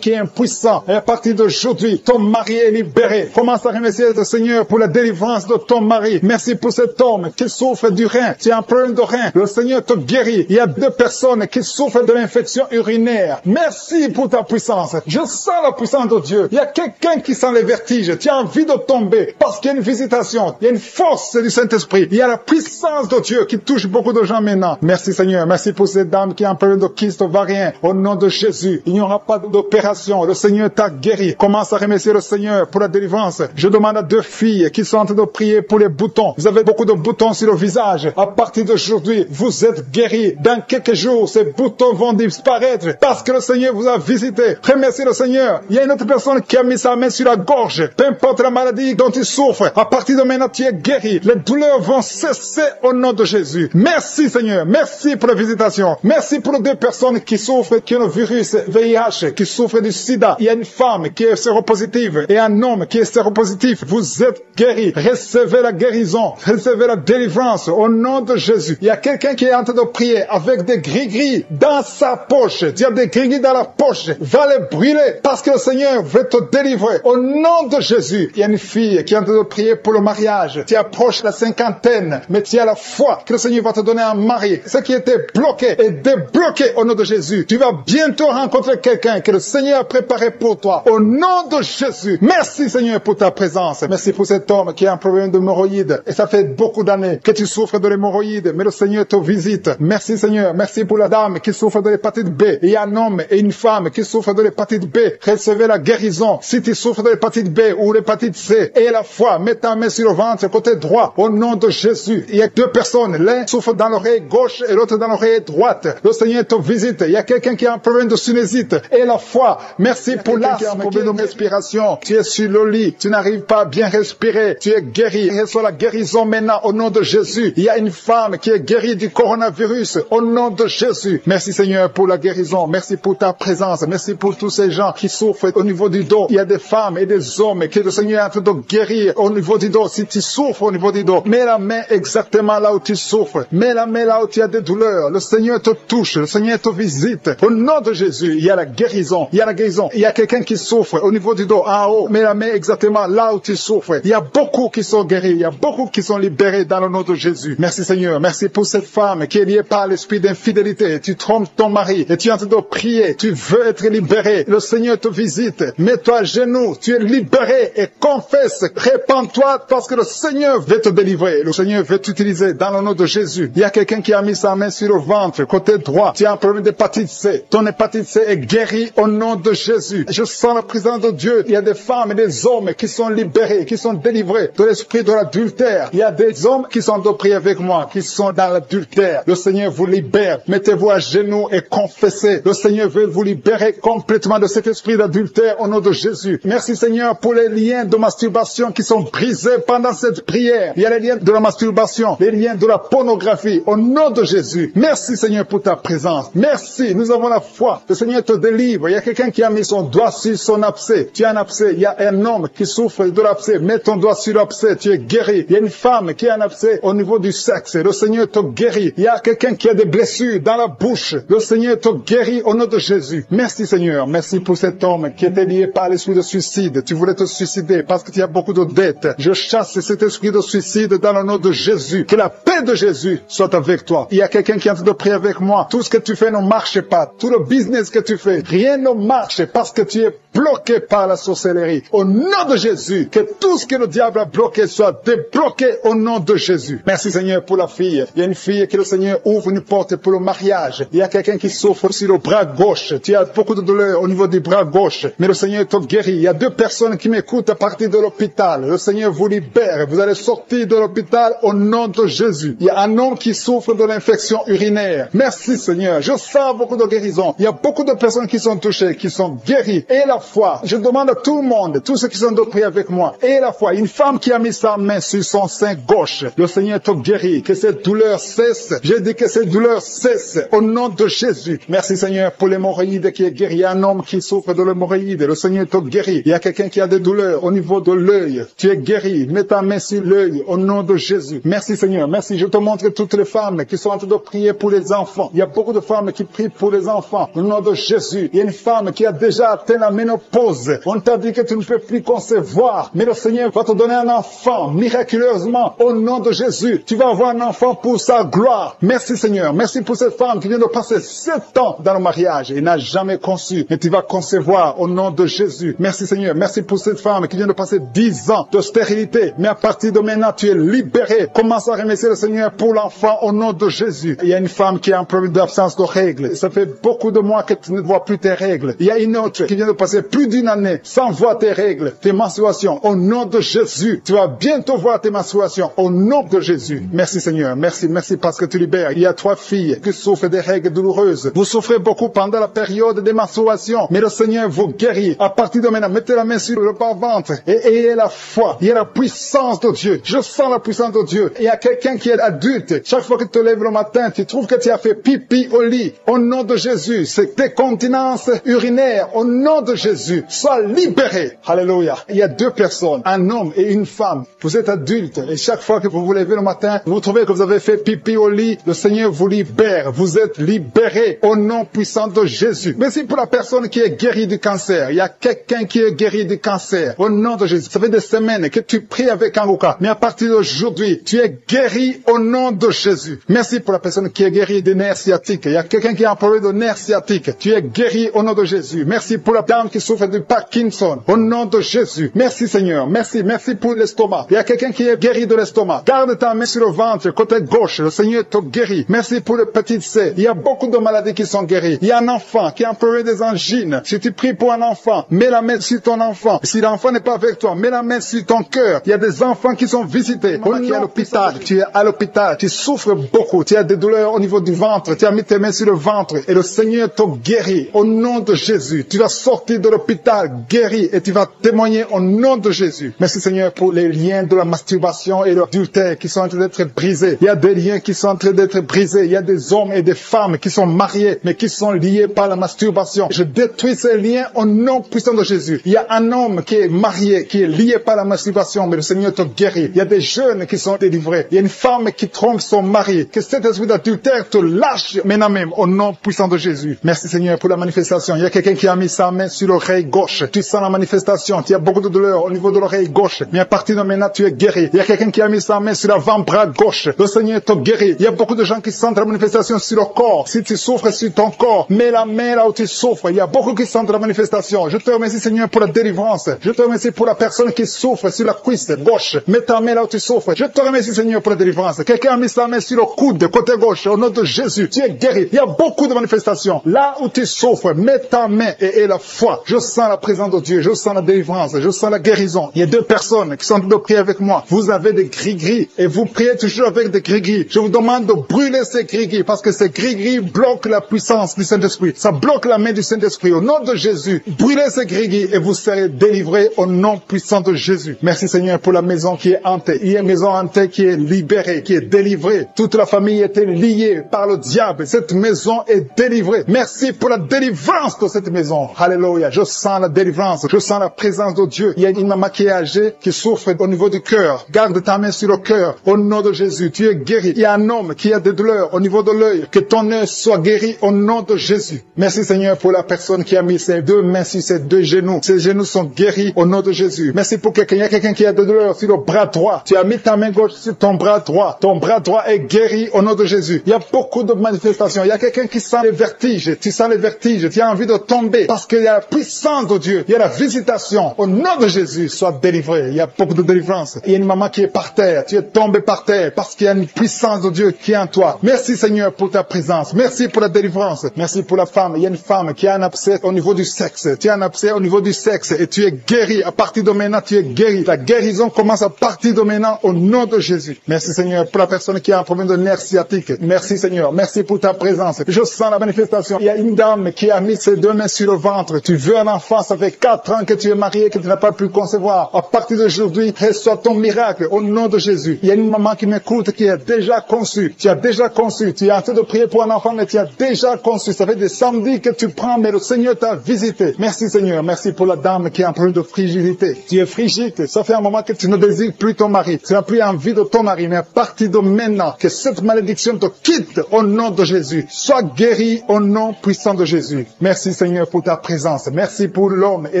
qui est impuissant. Et à partir d'aujourd'hui, ton mari est libéré. libéré. Commence à remercier le Seigneur pour la délivrance de ton mari. Merci pour cet homme qui souffre du rein. Tu as un problème de rein. Le Seigneur te guérit. Il y a 2 personnes qui souffrent de l'infection urinaire. Merci pour ta puissance. Je sens la puissance de Dieu. Il y a quelqu'un qui sent les vertiges. Tu as envie de tomber parce qu'il y a une visitation. Il y a une force du Saint-Esprit. Il y a la puissance de Dieu qui touche beaucoup de gens maintenant. Merci Seigneur. Merci pour cette dame qui a un problème de kyste ovarien. Au nom de Jésus, il n'y aura pas d'opération. Le Seigneur t'a guéri. Commence à remercier le Seigneur pour la délivrance. Je demande à 2 filles qui sont en train de prier pour les boutons. Vous avez beaucoup de boutons sur le visage. À partir d'aujourd'hui, vous êtes guéris. Dans quelques jours, ces boutons vont disparaître parce que le Seigneur vous a visité. Remerciez le Seigneur. Il y a une autre personne qui a mis sa main sur la gorge. Peu importe la maladie dont il souffre, à partir de maintenant, tu es guéri. Les douleurs vont cesser au nom de Jésus. Merci Seigneur. Merci pour la visitation. Merci pour les 2 personnes qui souffrent, qui ont le virus VIH, qui souffrent du sida. Il y a une femme qui est séropositive et un homme qui est séropositif. Vous êtes guéris. Recevez la guérison. Recevez la délivrance au nom de Jésus. Il y a quelqu'un qui est en train de prier avec des gris-gris dans sa poche. Tu as des gris-gris dans la poche. Va les brûler parce que le Seigneur veut te délivrer. Au nom de Jésus, il y a une fille qui est en train de prier pour le mariage. Tu approches la 50aine, mais tu as la foi que le Seigneur va te donner un mari. Ce qui était bloqué est débloqué au nom de Jésus. Tu vas bientôt rencontrer quelqu'un que le Seigneur a préparé pour toi. Au nom de Jésus. Merci Seigneur pour ta présence. Merci pour cet homme qui a un problème d'hémorroïdes. Et ça fait beaucoup d'années que tu souffres de l'hémorroïde, mais le Seigneur te visite. Merci Seigneur. Merci pour la dame qui souffre de l'hépatite B. Il y a un homme et une femme qui souffrent de l'hépatite B. Recevez la guérison. Si tu souffres de l'hépatite B ou l'hépatite C, et la foi, mets ta main sur le ventre, côté droit, au nom de Jésus. Il y a 2 personnes. L'un souffre dans l'oreille gauche et l'autre dans l'oreille droite. Le Seigneur te visite. Il y a quelqu'un qui a un problème de sinusite. Et la foi. Merci pour l'asthme, un problème de respiration. Tu es sur le lit. Tu n'arrives pas à bien respirer. Tu es guéri. Reçois la guérison maintenant au nom de Jésus. Il y a une femme qui est guérie du coronavirus au nom de Jésus. Merci Seigneur pour la guérison. Merci pour ta présence. Merci pour tous ces gens qui souffrent au niveau du dos. Il y a des femmes et des hommes que le Seigneur est en train de guérir au niveau du dos. Si tu souffres au niveau du dos, mets la main exactement là où tu souffres. Mets la main là où tu as des douleurs. Le Seigneur te touche. Le Seigneur te visite. Au nom de Jésus, il y a la guérison. Il y a la guérison. Il y a quelqu'un qui souffre au niveau du dos, en haut. Mets la main exactement là où tu souffres. Il y a beaucoup qui sont guéris. Il y a beaucoup qui sont libérés dans le nom de Jésus. Merci Seigneur. Merci pour cette femme qui est liée par l'esprit d'infidélité. Tu trompes ton mari et tu es en train de prier. Tu veux être libéré. Le Seigneur te visite. Mets-toi à genoux. Tu es libéré et confesse. Répands-toi parce que le Seigneur veut te délivrer. Le Seigneur veut t'utiliser dans le nom de Jésus. Il y a quelqu'un qui a mis sa main sur le ventre, côté droit. Tu as un problème d'hépatite C. Ton hépatite C est guérie au nom de Jésus. Je sens la présence de Dieu. Il y a des femmes et des hommes qui sont libérés, qui sont délivrés de l'esprit de l'adultère. Il y a des hommes qui sont de prier avec moi, qui sont dans l'adultère. Le Seigneur vous libère. Mettez-vous à genoux et confessez. Le Seigneur veut vous libérer complètement de cet esprit d'adultère au nom de Jésus. Merci Seigneur pour les liens de masturbation qui sont brisés pendant cette prière. Il y a les liens de la masturbation, les liens de la pornographie au nom de Jésus. Merci Seigneur pour ta présence. Merci, nous avons la foi. Le Seigneur te délivre. Il y a quelqu'un qui a mis son doigt sur son abcès. Tu as un abcès. Il y a un homme qui souffre de l'abcès. Mets ton doigt sur l'abcès. Tu es guéri. Il y a une femme qui a un abcès au niveau du sexe. Le Seigneur te guérit. Il y a quelqu'un qui a des blessures dans la bouche. Le Seigneur te guérit au nom de Jésus. Merci Seigneur. Merci pour cet homme qui était lié par l'esprit de suicide. Tu voulais te suicider parce que tu as beaucoup de dettes. Je chasse cet esprit de suicide dans le nom de Jésus. Que la paix de Jésus soit avec toi. Il y a quelqu'un qui est en train de prier avec moi. Tout ce que tu fais ne marche pas. Tout le business que tu fais, rien ne marche parce que tu es bloqué par la sorcellerie. Au nom de Jésus, que tout ce que le diable a bloqué soit débloqué au nom de Jésus. Merci Seigneur pour la fille. Il y a une fille que le Seigneur ouvre une porte pour le mariage. Il y a quelqu'un qui souffre sur le bras gauche. Tu as beaucoup de douleur au niveau du bras gauche. Mais le Seigneur te guérit. Il y a 2 personnes qui m'écoutent à partir de l'hôpital. Le Seigneur vous libère. Vous allez sortir de l'hôpital au nom de Jésus. Il y a un homme qui souffre de l'infection urinaire. Merci Seigneur. Je sens beaucoup de guérison. Il y a beaucoup de personnes qui sont touchées, qui sont guéries. Et la foi. Je demande à tout le monde, tous ceux qui sont de prier avec moi. Et la foi. Une femme qui a mis sa main sur son sein gauche. Le Seigneur te guérit. Que cette douleur cesse. Je dis que cette douleur cesse au nom de Jésus. Merci Seigneur pour l'hémorroïde qui est guéri. Il y a un homme qui souffre de l'hémorroïde. Le Seigneur te guérit. Il y a quelqu'un qui a des douleurs au niveau de l'œil. Tu es guéri. Mets ta main sur l'œil au nom de Jésus. Merci Seigneur. Merci. Je te montre toutes les femmes qui sont en train de prier pour les enfants. Il y a beaucoup de femmes qui prient pour les enfants au nom de Jésus. Il y a une femme qui a déjà atteint la ménopause. On t'a dit que tu ne peux peut plus concevoir. Mais le Seigneur va te donner un enfant miraculeusement au nom de Jésus. Tu vas avoir un enfant pour sa gloire. Merci Seigneur. Merci pour cette femme qui vient de passer 7 ans dans le mariage et n'a jamais conçu. Mais tu vas concevoir au nom de Jésus. Merci Seigneur. Merci pour cette femme qui vient de passer 10 ans de stérilité. Mais à partir de maintenant, tu es libéré. Commence à remercier le Seigneur pour l'enfant au nom de Jésus. Il y a une femme qui a un problème d'absence de règles. Ça fait beaucoup de mois que tu ne vois plus tes règles. Il y a une autre qui vient de passer plus d'une année sans voir tes règles, tes menstruations. Au nom de Jésus, tu vas bientôt voir tes menstruations. Au nom de Jésus. Merci Seigneur. Merci parce que tu libères. Il y a 3 filles qui souffrent des règles douloureuses. Vous souffrez beaucoup pendant la période des menstruations. Mais le Seigneur vous guérit. À partir de maintenant, mettez la main sur le bas-ventre et ayez la foi. Il y a la puissance de Dieu. Je sens la puissance de Dieu. Il y a quelqu'un qui est adulte. Chaque fois que tu te lèves le matin, tu trouves que tu as fait pipi au lit. Au nom de Jésus, c'est décontinence urinaire. Au nom de Jésus, sois libéré. Alléluia. Il y a 2 personnes, un homme et une femme. Vous êtes adulte et chaque fois que vous vous levez le matin, vous trouvez que vous avez fait pipi au lit. Le Seigneur vous libère. Vous êtes libéré au nom puissant de Jésus. Merci pour la personne qui est guérie du cancer. Il y a quelqu'un qui est guéri du cancer. Au nom de Jésus. Ça fait des semaines que tu pries avec Angouka. Mais à partir d'aujourd'hui, tu es guéri au nom de Jésus. Merci pour la personne qui est guérie des nerfs sciatiques. Il y a quelqu'un qui a un problème de nerfs sciatiques. Tu es guéri au nom de Jésus. Merci pour la dame qui souffre du Parkinson. Au nom de Jésus. Merci Seigneur. Merci pour l'estomac. Il y a quelqu'un qui est guéri de l'estomac. Garde ta main sur le ventre, côté gauche. Le Seigneur te guérit. Merci pour le petit C. Il y a beaucoup de maladies qui sont guéries. Il y a un enfant qui a un problème des angines. Si tu pries pour un enfant, mets la main sur ton enfant. Si l'enfant n'est pas avec toi, mets la main sur ton cœur. Il y a des enfants qui sont visités. On est à l'hôpital. Tu es à l'hôpital. Tu souffres beaucoup. Tu as des douleurs au niveau du ventre. Tu as mis tes mains sur le ventre et le Seigneur te guérit. Au nom de Jésus. Tu vas sortir de l'hôpital guéri et tu vas témoigner au nom de Jésus. Merci Seigneur pour les liens de la masturbation et de l'adultère qui sont en train d'être brisés. Il y a des liens qui sont en train d'être brisés. Il y a des hommes et des femmes qui sont mariés mais qui sont liés par la masturbation. Je détruis ces liens au nom puissant de Jésus. Il y a un homme qui est marié, qui est lié par la masturbation, mais le Seigneur te guérit. Il y a des jeunes qui sont délivrés. Il y a une femme qui trompe son mari. Que cet esprit d'adultère te lâche maintenant même au nom puissant de Jésus. Merci Seigneur pour la manifestation. Il y a quelqu'un qui a mis sa main sur l'oreille gauche. Tu sens la manifestation. Tu as beaucoup de douleur au niveau de l'oreille gauche. Mais à partir de maintenant, tu es guéri. Il y a quelqu'un qui a mis sa main sur l'avant-bras gauche. Le Seigneur te guérit. Il y a beaucoup de gens qui sentent la manifestation sur le corps. Si tu souffres sur ton corps, mets la main là où tu souffres. Il y a beaucoup qui sentent la manifestation. Je te remercie Seigneur pour la délivrance. Je te remercie pour la personne qui souffre sur la cuisse gauche. Mets ta main là où tu souffres. Je te remercie Seigneur pour la délivrance. Quelqu'un a mis sa main sur le coude, côté gauche. Au nom de Jésus, tu es guéri. Il y a beaucoup de manifestations. Là où tu souffres, mets ta main et aie la foi. Je sens la présence de Dieu. Je sens la délivrance. Je sens la guérison. Il y a 2 personnes qui sont en train de prier avec moi. Vous avez des gris-gris et vous priez toujours avec des gris-gris. Je vous demande de brûler ces gris-gris parce que ces gris-gris bloquent la puissance du Saint-Esprit. Ça bloque la main du Saint-Esprit. Au nom de Jésus, brûlez ces gris-gris et vous serez délivrés au nom puissant de Jésus. Merci Seigneur pour la maison qui est hantée. Il y a une maison hantée qui est libérée, qui est délivrée. Toute la famille était liée par le diable. Cette maison est délivrée. Merci pour la délivrance de cette maison. Alléluia. Je sens la délivrance. Je sens la présence de Dieu. Il y a une maman qui est âgée, qui souffre au niveau du cœur. Garde ta main sur le cœur. Au nom de Jésus, tu es guéri. Il y a un homme qui a des douleurs au niveau de l'œil. Que ton œil soit guéri au nom de Jésus. Merci Seigneur pour la personne qui a mis ses 2 mains sur ses 2 genoux. Ses genoux sont guéris au nom de Jésus. Merci pour quelqu'un. Il y a quelqu'un qui a des douleurs sur le bras droit. Tu as mis ta main gauche sur ton bras droit. Ton bras droit est guéri au nom de Jésus. Il y a beaucoup de manifestations. Il y a quelqu'un qui sent les vertiges. Tu sens les vertiges. Tu as envie de tomber parce qu'il y a la puissance de Dieu. Il y a la visitation. Au nom de Jésus, sois délivré. Il y a beaucoup de délivrance. Il y a une maman qui est par terre. Tu es tombé par terre parce qu'il y a une puissance de Dieu qui est en toi. Merci Seigneur pour ta présence. Merci pour la délivrance. Merci pour la femme. Il y a une femme qui a un abcès au niveau du sexe. Tu as un abcès au niveau du sexe et tu es guéri. À partir de maintenant, tu es guéri. La guérison commence à partir de maintenant au nom de Jésus. Merci Seigneur pour la personne qui a un problème de nerf sciatique. Merci Seigneur. Merci pour ta présence. Je sens la manifestation. Il y a une dame qui a mis ses 2 mains sur le ventre. Tu veux un enfant. Ça fait 4 ans que tu es marié, que tu n'as pas pu concevoir. À partir d'aujourd'hui, reçois ton miracle au nom de Jésus. Il y a une maman qui m'écoute qui a déjà conçu. Tu as déjà conçu. Tu es en train de prier pour un enfant, mais tu as déjà conçu. Ça fait des samedis que tu prends, mais le Seigneur t'a visité. Merci Seigneur. Merci pour la dame qui a un problème de frigidité. Tu es frigide. Ça fait un moment que tu ne désires plus ton mari. Tu n'as plus envie de ton mari, mais à partir de maintenant, que cette malédiction te quitte au nom de Jésus. Sois guéri au nom puissant de Jésus. Merci Seigneur pour ta présence. Merci pour l'homme et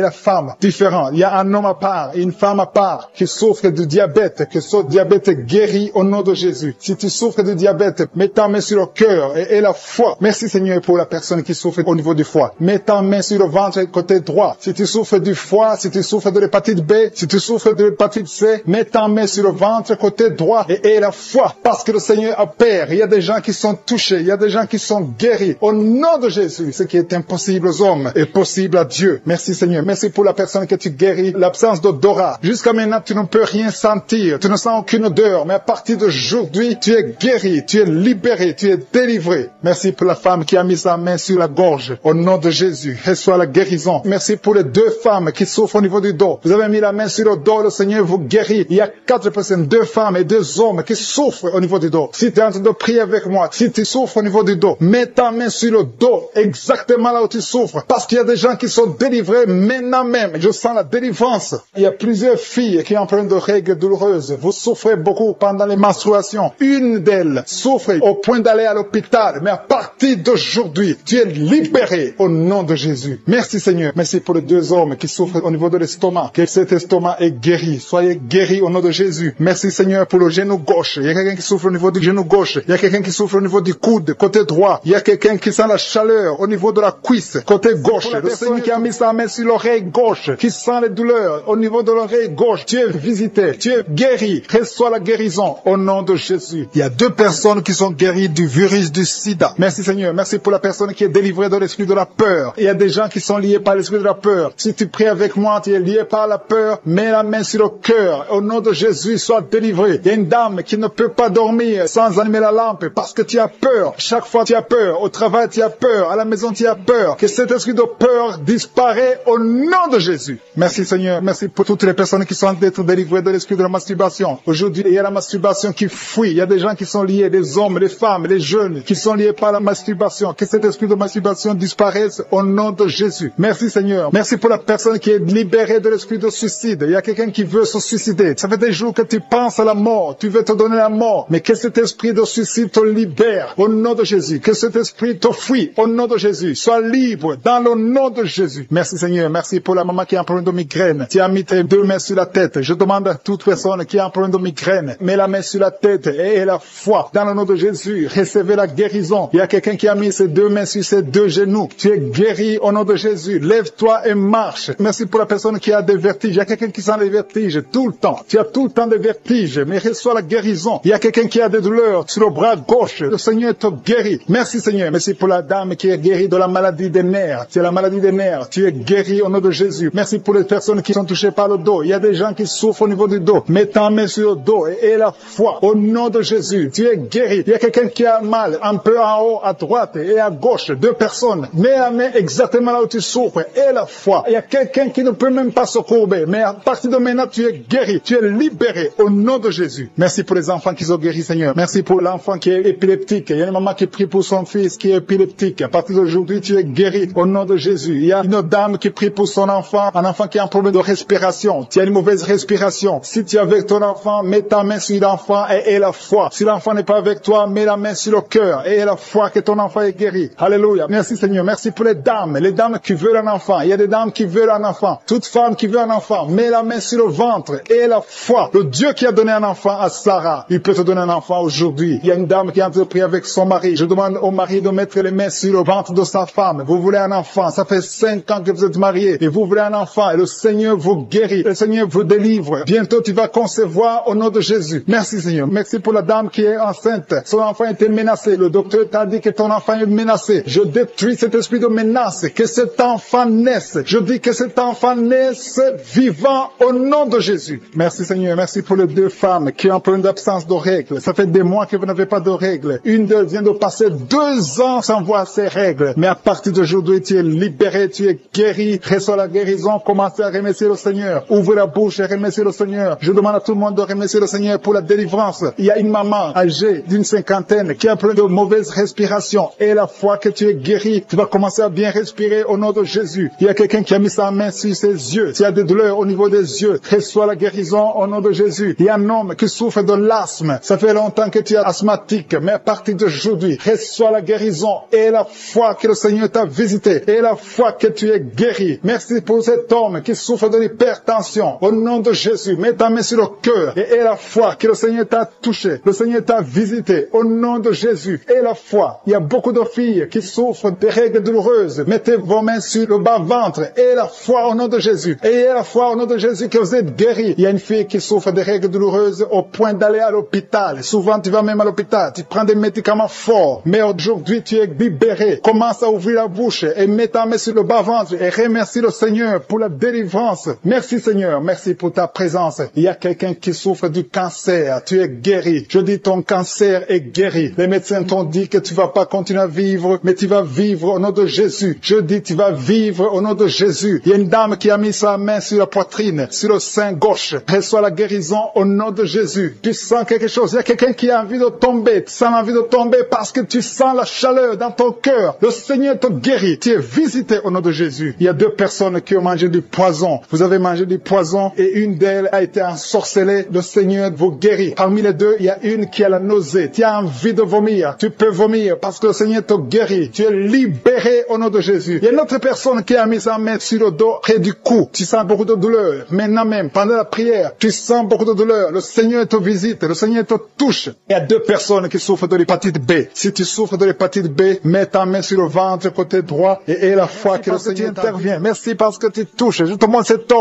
la femme différents. Il y a un homme à part et une femme à part qui souffrent du diabète, que ce diabète est guéri au nom de Jésus. Si tu souffres du diabète, mets ta main sur le cœur et la foi. Merci Seigneur pour la personne qui souffre au niveau du foie. Mets ta main sur le ventre côté droit. Si tu souffres du foie, si tu souffres de l'hépatite B, si tu souffres de l'hépatite C, mets ta main sur le ventre côté droit et la foi. Parce que le Seigneur opère. Il y a des gens qui sont touchés. Il y a des gens qui sont guéris. Au nom de Jésus, ce qui est impossible aux hommes est possible à Dieu. Merci Seigneur. Merci pour la personne que tu guéris. L'absence d'odorat. Jusqu'à maintenant, tu ne peux rien sentir. Tu ne sens aucune odeur. Mais à partir d'aujourd'hui, tu es guéri. Tu es libéré. Tu es délivré. Merci pour la femme qui a mis sa main sur la gorge. Au nom de Jésus, reçois la guérison. Merci pour les 2 femmes qui souffrent au niveau du dos. Vous avez mis la main sur le dos. Le Seigneur vous guérit. Il y a 4 personnes, 2 femmes et 2 hommes qui souffrent au niveau du dos. Si tu es en train de prier avec moi, si tu souffres au niveau du dos, mets ta main sur le dos, exactement là où tu souffres. Parce qu'il y a des gens qui sont délivrés maintenant même. Je sens la délivrance. Il y a plusieurs filles qui ont plein de règles douloureuses. Vous souffrez beaucoup pendant les menstruations. Une d'elles souffre au point d'aller à l'hôpital. Mais à partir d'aujourd'hui, tu es libéré au nom de Jésus. Merci Seigneur. Merci pour les 2 hommes qui souffrent au niveau de l'estomac. Que cet estomac est guéri. Soyez guéris au nom de Jésus. Merci Seigneur pour le genou gauche. Il y a quelqu'un qui souffre au niveau du genou gauche. Il y a quelqu'un qui souffre au niveau du coude, côté droit. Il y a quelqu'un qui sent la chaleur au niveau de la cuisse, côté gauche. Le Seigneur qui a mis sa main sur l'oreille gauche, qui sent les douleurs au niveau de l'oreille gauche. Tu es visité, tu es guéri. Reçois la guérison au nom de Jésus. Il y a 2 personnes qui sont guéries du virus du sida. Merci Seigneur. Merci pour la personne qui est délivrée de l'esprit de la peur. Il y a des gens qui sont liés par l'esprit de la peur. Si tu pries avec moi, tu es lié par la peur. Mets la main sur le cœur. Au nom de Jésus, sois délivré. Il y a une dame qui ne peut pas dormir sans allumer la lampe parce que tu as peur. Chaque fois tu as peur. Au travail tu as peur. À la maison tu as peur. Que cet esprit de peur disparaît au nom de Jésus. Merci Seigneur. Merci pour toutes les personnes qui sont d'être délivrées de l'esprit de la masturbation. Aujourd'hui, il y a la masturbation qui fuit. Il y a des gens qui sont liés, des hommes, des femmes, des jeunes qui sont liés par la masturbation. Que cet esprit de masturbation disparaisse au nom de Jésus. Merci Seigneur. Merci pour la personne qui est libérée de l'esprit de suicide. Il y a quelqu'un qui veut se suicider. Ça fait des jours que tu penses à la mort. Tu veux te donner la mort. Mais que cet esprit de suicide te libère au nom de Jésus. Que cet esprit te fuit au nom de Jésus. Sois libre dans le nom de Jésus. Merci Seigneur. Merci pour la maman qui a un problème de migraine. Tu as mis tes 2 mains sur la tête. Je demande à toute personne qui a un problème de migraine, mets la main sur la tête et la foi. Dans le nom de Jésus, recevez la guérison. Il y a quelqu'un qui a mis ses 2 mains sur ses 2 genoux. Tu es guéri au nom de Jésus. Lève-toi et marche. Merci pour la personne qui a des vertiges. Il y a quelqu'un qui sent les vertiges tout le temps. Tu as tout le temps des vertiges, mais reçois la guérison. Il y a quelqu'un qui a des douleurs sur le bras gauche. Le Seigneur te guérit. Merci Seigneur. Merci pour la dame qui est guérie de la maladie des nerfs. C'est la maladie des nerfs. Tu es guéri au nom de Jésus. Merci pour les personnes qui sont touchées par le dos. Il y a des gens qui souffrent au niveau du dos. Mets ta main sur le dos et la foi au nom de Jésus. Tu es guéri. Il y a quelqu'un qui a mal un peu en haut, à droite et à gauche. 2 personnes. Mets la main exactement là où tu souffres et la foi. Il y a quelqu'un qui ne peut même pas se courber. Mais à partir de maintenant, tu es guéri. Tu es libéré au nom de Jésus. Merci pour les enfants qui sont guéris, Seigneur. Merci pour l'enfant qui est épileptique. Il y a une maman qui prie pour son fils qui est épileptique. À partir d'aujourd'hui, tu es guéri au nom de Jésus. Il y a une dame qui prie pour son enfant, un enfant qui a un problème de respiration. Tu as une mauvaise respiration. Si tu es avec ton enfant, mets ta main sur l'enfant et la foi. Si l'enfant n'est pas avec toi, mets la main sur le cœur et la foi que ton enfant est guéri. Alléluia. Merci Seigneur. Merci pour les dames qui veulent un enfant. Il y a des dames qui veulent un enfant. Toute femme qui veut un enfant, mets la main sur le ventre et la foi. Le Dieu qui a donné un enfant à Sarah, il peut te donner un enfant aujourd'hui. Il y a une dame qui est en train de prier avec son mari. Je demande au mari de mettre les mains sur le ventre de sa femme. Vous voulez un enfant. Ça fait 5 ans que vous êtes mariés et vous voulez un enfant et le Seigneur vous guérit. Le Seigneur vous délivre. Bientôt tu vas concevoir au nom de Jésus. Merci Seigneur. Merci pour la dame qui est enceinte. Son enfant était menacé. Le docteur t'a dit que ton enfant est menacé. Je détruis cet esprit de menace. Que cet enfant naisse. Je dis que cet enfant naisse vivant au nom de Jésus. Merci Seigneur. Merci pour les 2 femmes qui ont un problème d'absence de règles. Ça fait des mois que vous n'avez pas de règles. Une d'elles vient de passer 2 ans sans voir ses règles. Mais à partir d'aujourd'hui, tu es libéré, tu es guéri. Reçois la guérison. Commencez à remercier le Seigneur. Ouvre la bouche et remercier le Seigneur. Je demande à tout le monde de remercier le Seigneur pour la délivrance. Il y a une maman âgée d'une 50aine qui a un problème de mauvaise respiration. Et la fois que tu es guéri, tu vas commencer à bien respirer au nom de Jésus. Il y a quelqu'un qui a mis sa main sur ses yeux. Tu as des douleurs au niveau des yeux. Reçois la guérison au nom de Jésus. Il y a un homme qui souffre de l'asthme. Ça fait longtemps que tu es asthmatique. Mais à partir d'aujourd'hui, reçois la guérison et la foi que le Seigneur t'a visité. Et la foi que tu es guéri. Merci pour cet homme qui souffre de l'hypertension. Au nom de Jésus, mets ta main sur le cœur et aie la foi que le Seigneur t'a touché, le Seigneur t'a visité. Au nom de Jésus, aie la foi. Il y a beaucoup de filles qui souffrent des règles douloureuses. Mettez vos mains sur le bas-ventre. Aie la foi au nom de Jésus. Ayez la foi au nom de Jésus que vous êtes guéris. Il y a une fille qui souffre des règles douloureuses au point d'aller à l'hôpital. Souvent, tu vas même à l'hôpital. Tu prends des médicaments forts. Mais aujourd'hui, tu es libéré. Commence à ouvrir la bouche et mets ta main sur le bas-ventre et remercie le Seigneur pour la délivrance. Merci Seigneur. Merci pour ta présence. Il y a quelqu'un qui souffre du cancer. Tu es guéri. Je dis ton cancer est guéri. Les médecins t'ont dit que tu vas pas continuer à vivre, mais tu vas vivre au nom de Jésus. Je dis tu vas vivre au nom de Jésus. Il y a une dame qui a mis sa main sur la poitrine, sur le sein gauche. Reçois la guérison au nom de Jésus. Tu sens quelque chose. Il y a quelqu'un qui a envie de tomber. Tu sens l'envie de tomber parce que tu sens la chaleur dans ton cœur. Le Seigneur te guérit. Tu es visité au nom de Jésus. Il y a 2 personnes qui ont mangé du poison. Vous avez mangé du poison et une d'elles a été ensorcelée. Le Seigneur vous guérit. Parmi les 2, il y a une qui a la nausée. Tu as envie de vomir. Tu peux vomir parce que le Seigneur te guérit. Tu es libéré au nom de Jésus. Il y a une autre personne qui a mis sa main sur le dos près du cou. Tu sens beaucoup de douleur. Maintenant même, pendant la prière, tu sens beaucoup de douleur. Le Seigneur te visite. Le Seigneur te touche. Il y a 2 personnes qui souffrent de l'hépatite B. Si tu souffres de l'hépatite B, mets ta main sur le ventre côté droit et aie la foi que le Seigneur intervient. Merci parce que tu touches. Je te montre cet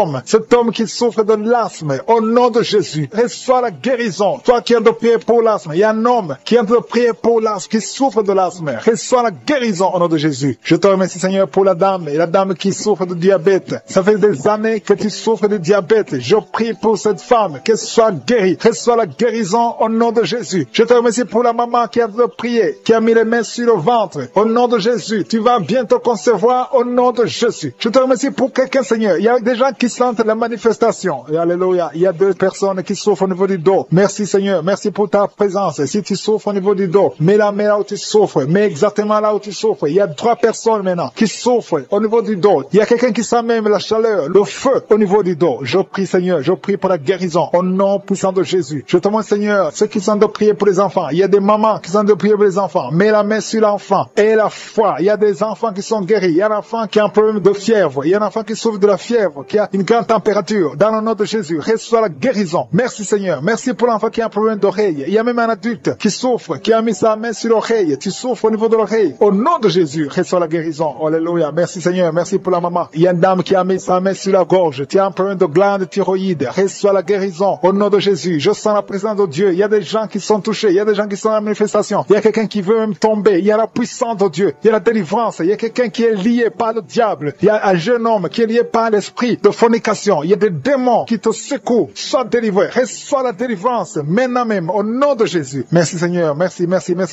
homme qui souffre de l'asthme. Au nom de Jésus, reçois la guérison. Toi qui es de prier pour l'asthme, il y a un homme qui est de prier pour l'asthme, qui souffre de l'asthme. Reçois la guérison au nom de Jésus. Je te remercie Seigneur pour la dame et la dame qui souffre de diabète. Ça fait des années que tu souffres de diabète. Je prie pour cette femme qu'elle soit guérie. Reçois la guérison au nom de Jésus. Je te remercie pour la maman qui a de prier, qui a mis les mains sur le ventre. Au nom de Jésus, tu vas bientôt concevoir au nom de Jésus. Je te remercie pour quelqu'un Seigneur. Il y a des gens qui sentent la manifestation. Et alléluia. Il y a 2 personnes qui souffrent au niveau du dos. Merci Seigneur. Merci pour ta présence. Si tu souffres au niveau du dos, mets la main là où tu souffres. Mets exactement là où tu souffres. Il y a 3 personnes maintenant qui souffrent au niveau du dos. Il y a quelqu'un qui sent même la chaleur, le feu au niveau du dos. Je prie Seigneur. Je prie pour la guérison au nom puissant de Jésus. Je te montre Seigneur, ceux qui sont de prier pour les enfants. Il y a des mamans qui sont de prier pour les enfants. Mets la main sur l'enfant. Et la foi. Il y a des enfants qui sont guéris. Il y a un enfant qui a un problème de fièvre. Il y a un enfant qui souffre de la fièvre, qui a une grande température. Dans le nom de Jésus, reçois la guérison. Merci Seigneur. Merci pour l'enfant qui a un problème d'oreille. Il y a même un adulte qui souffre, qui a mis sa main sur l'oreille. Tu souffres au niveau de l'oreille. Au nom de Jésus, reçois la guérison. Alléluia. Merci Seigneur. Merci pour la maman. Il y a une dame qui a mis sa main sur la gorge. Tu as un problème de glande thyroïde. Reçois la guérison. Au nom de Jésus, je sens la présence de Dieu. Il y a des gens qui sont touchés. Il y a des gens qui sont dans la manifestation. Il y a quelqu'un qui veut même tomber. Il y a la puissance de Dieu. Il y a la délivrance. Il y a quelqu'un qui est lié par le diable. Il y a un jeune homme qui est lié par l'esprit de fornication. Il y a des démons qui te secouent. Sois délivré. Reçois la délivrance. Maintenant même. Au nom de Jésus. Merci Seigneur. Merci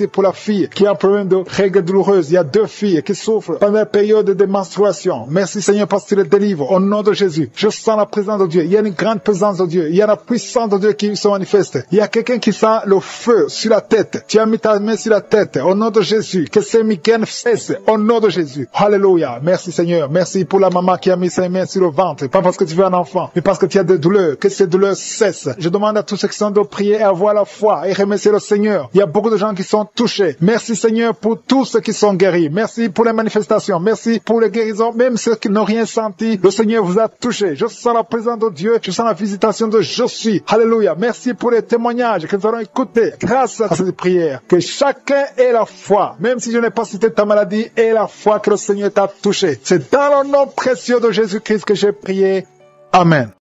pour la fille qui a un problème de règles douloureuses. Il y a 2 filles qui souffrent pendant la période de menstruation. Merci Seigneur parce que tu les délivres. Au nom de Jésus. Je sens la présence de Dieu. Il y a une grande présence de Dieu. Il y a la puissance de Dieu qui se manifeste. Il y a quelqu'un qui sent le feu sur la tête. Tu as mis ta main sur la tête. Au nom de Jésus. Que ces migraines cessent. Au nom de Jésus. Alléluia. Merci Seigneur. Merci pour la maman qui a mis ses mains sur le ventre. Pas parce que tu veux un enfant, mais parce que tu as des douleurs. Que ces douleurs cessent. Je demande à tous ceux qui sont de prier et avoir la foi et remercier le Seigneur. Il y a beaucoup de gens qui sont touchés. Merci Seigneur pour tous ceux qui sont guéris. Merci pour les manifestations. Merci pour les guérisons. Même ceux qui n'ont rien senti, le Seigneur vous a touché. Je sens la présence de Dieu. Je sens la visitation de Je suis. Alléluia. Merci pour les témoignages que nous allons écouter grâce à cette prière. Que chacun ait la foi. Même si je n'ai pas cité ta maladie, ait la foi que le Seigneur t'a touché. C'est dans le nom précieux de Jésus-Christ que j'ai prié. Amen.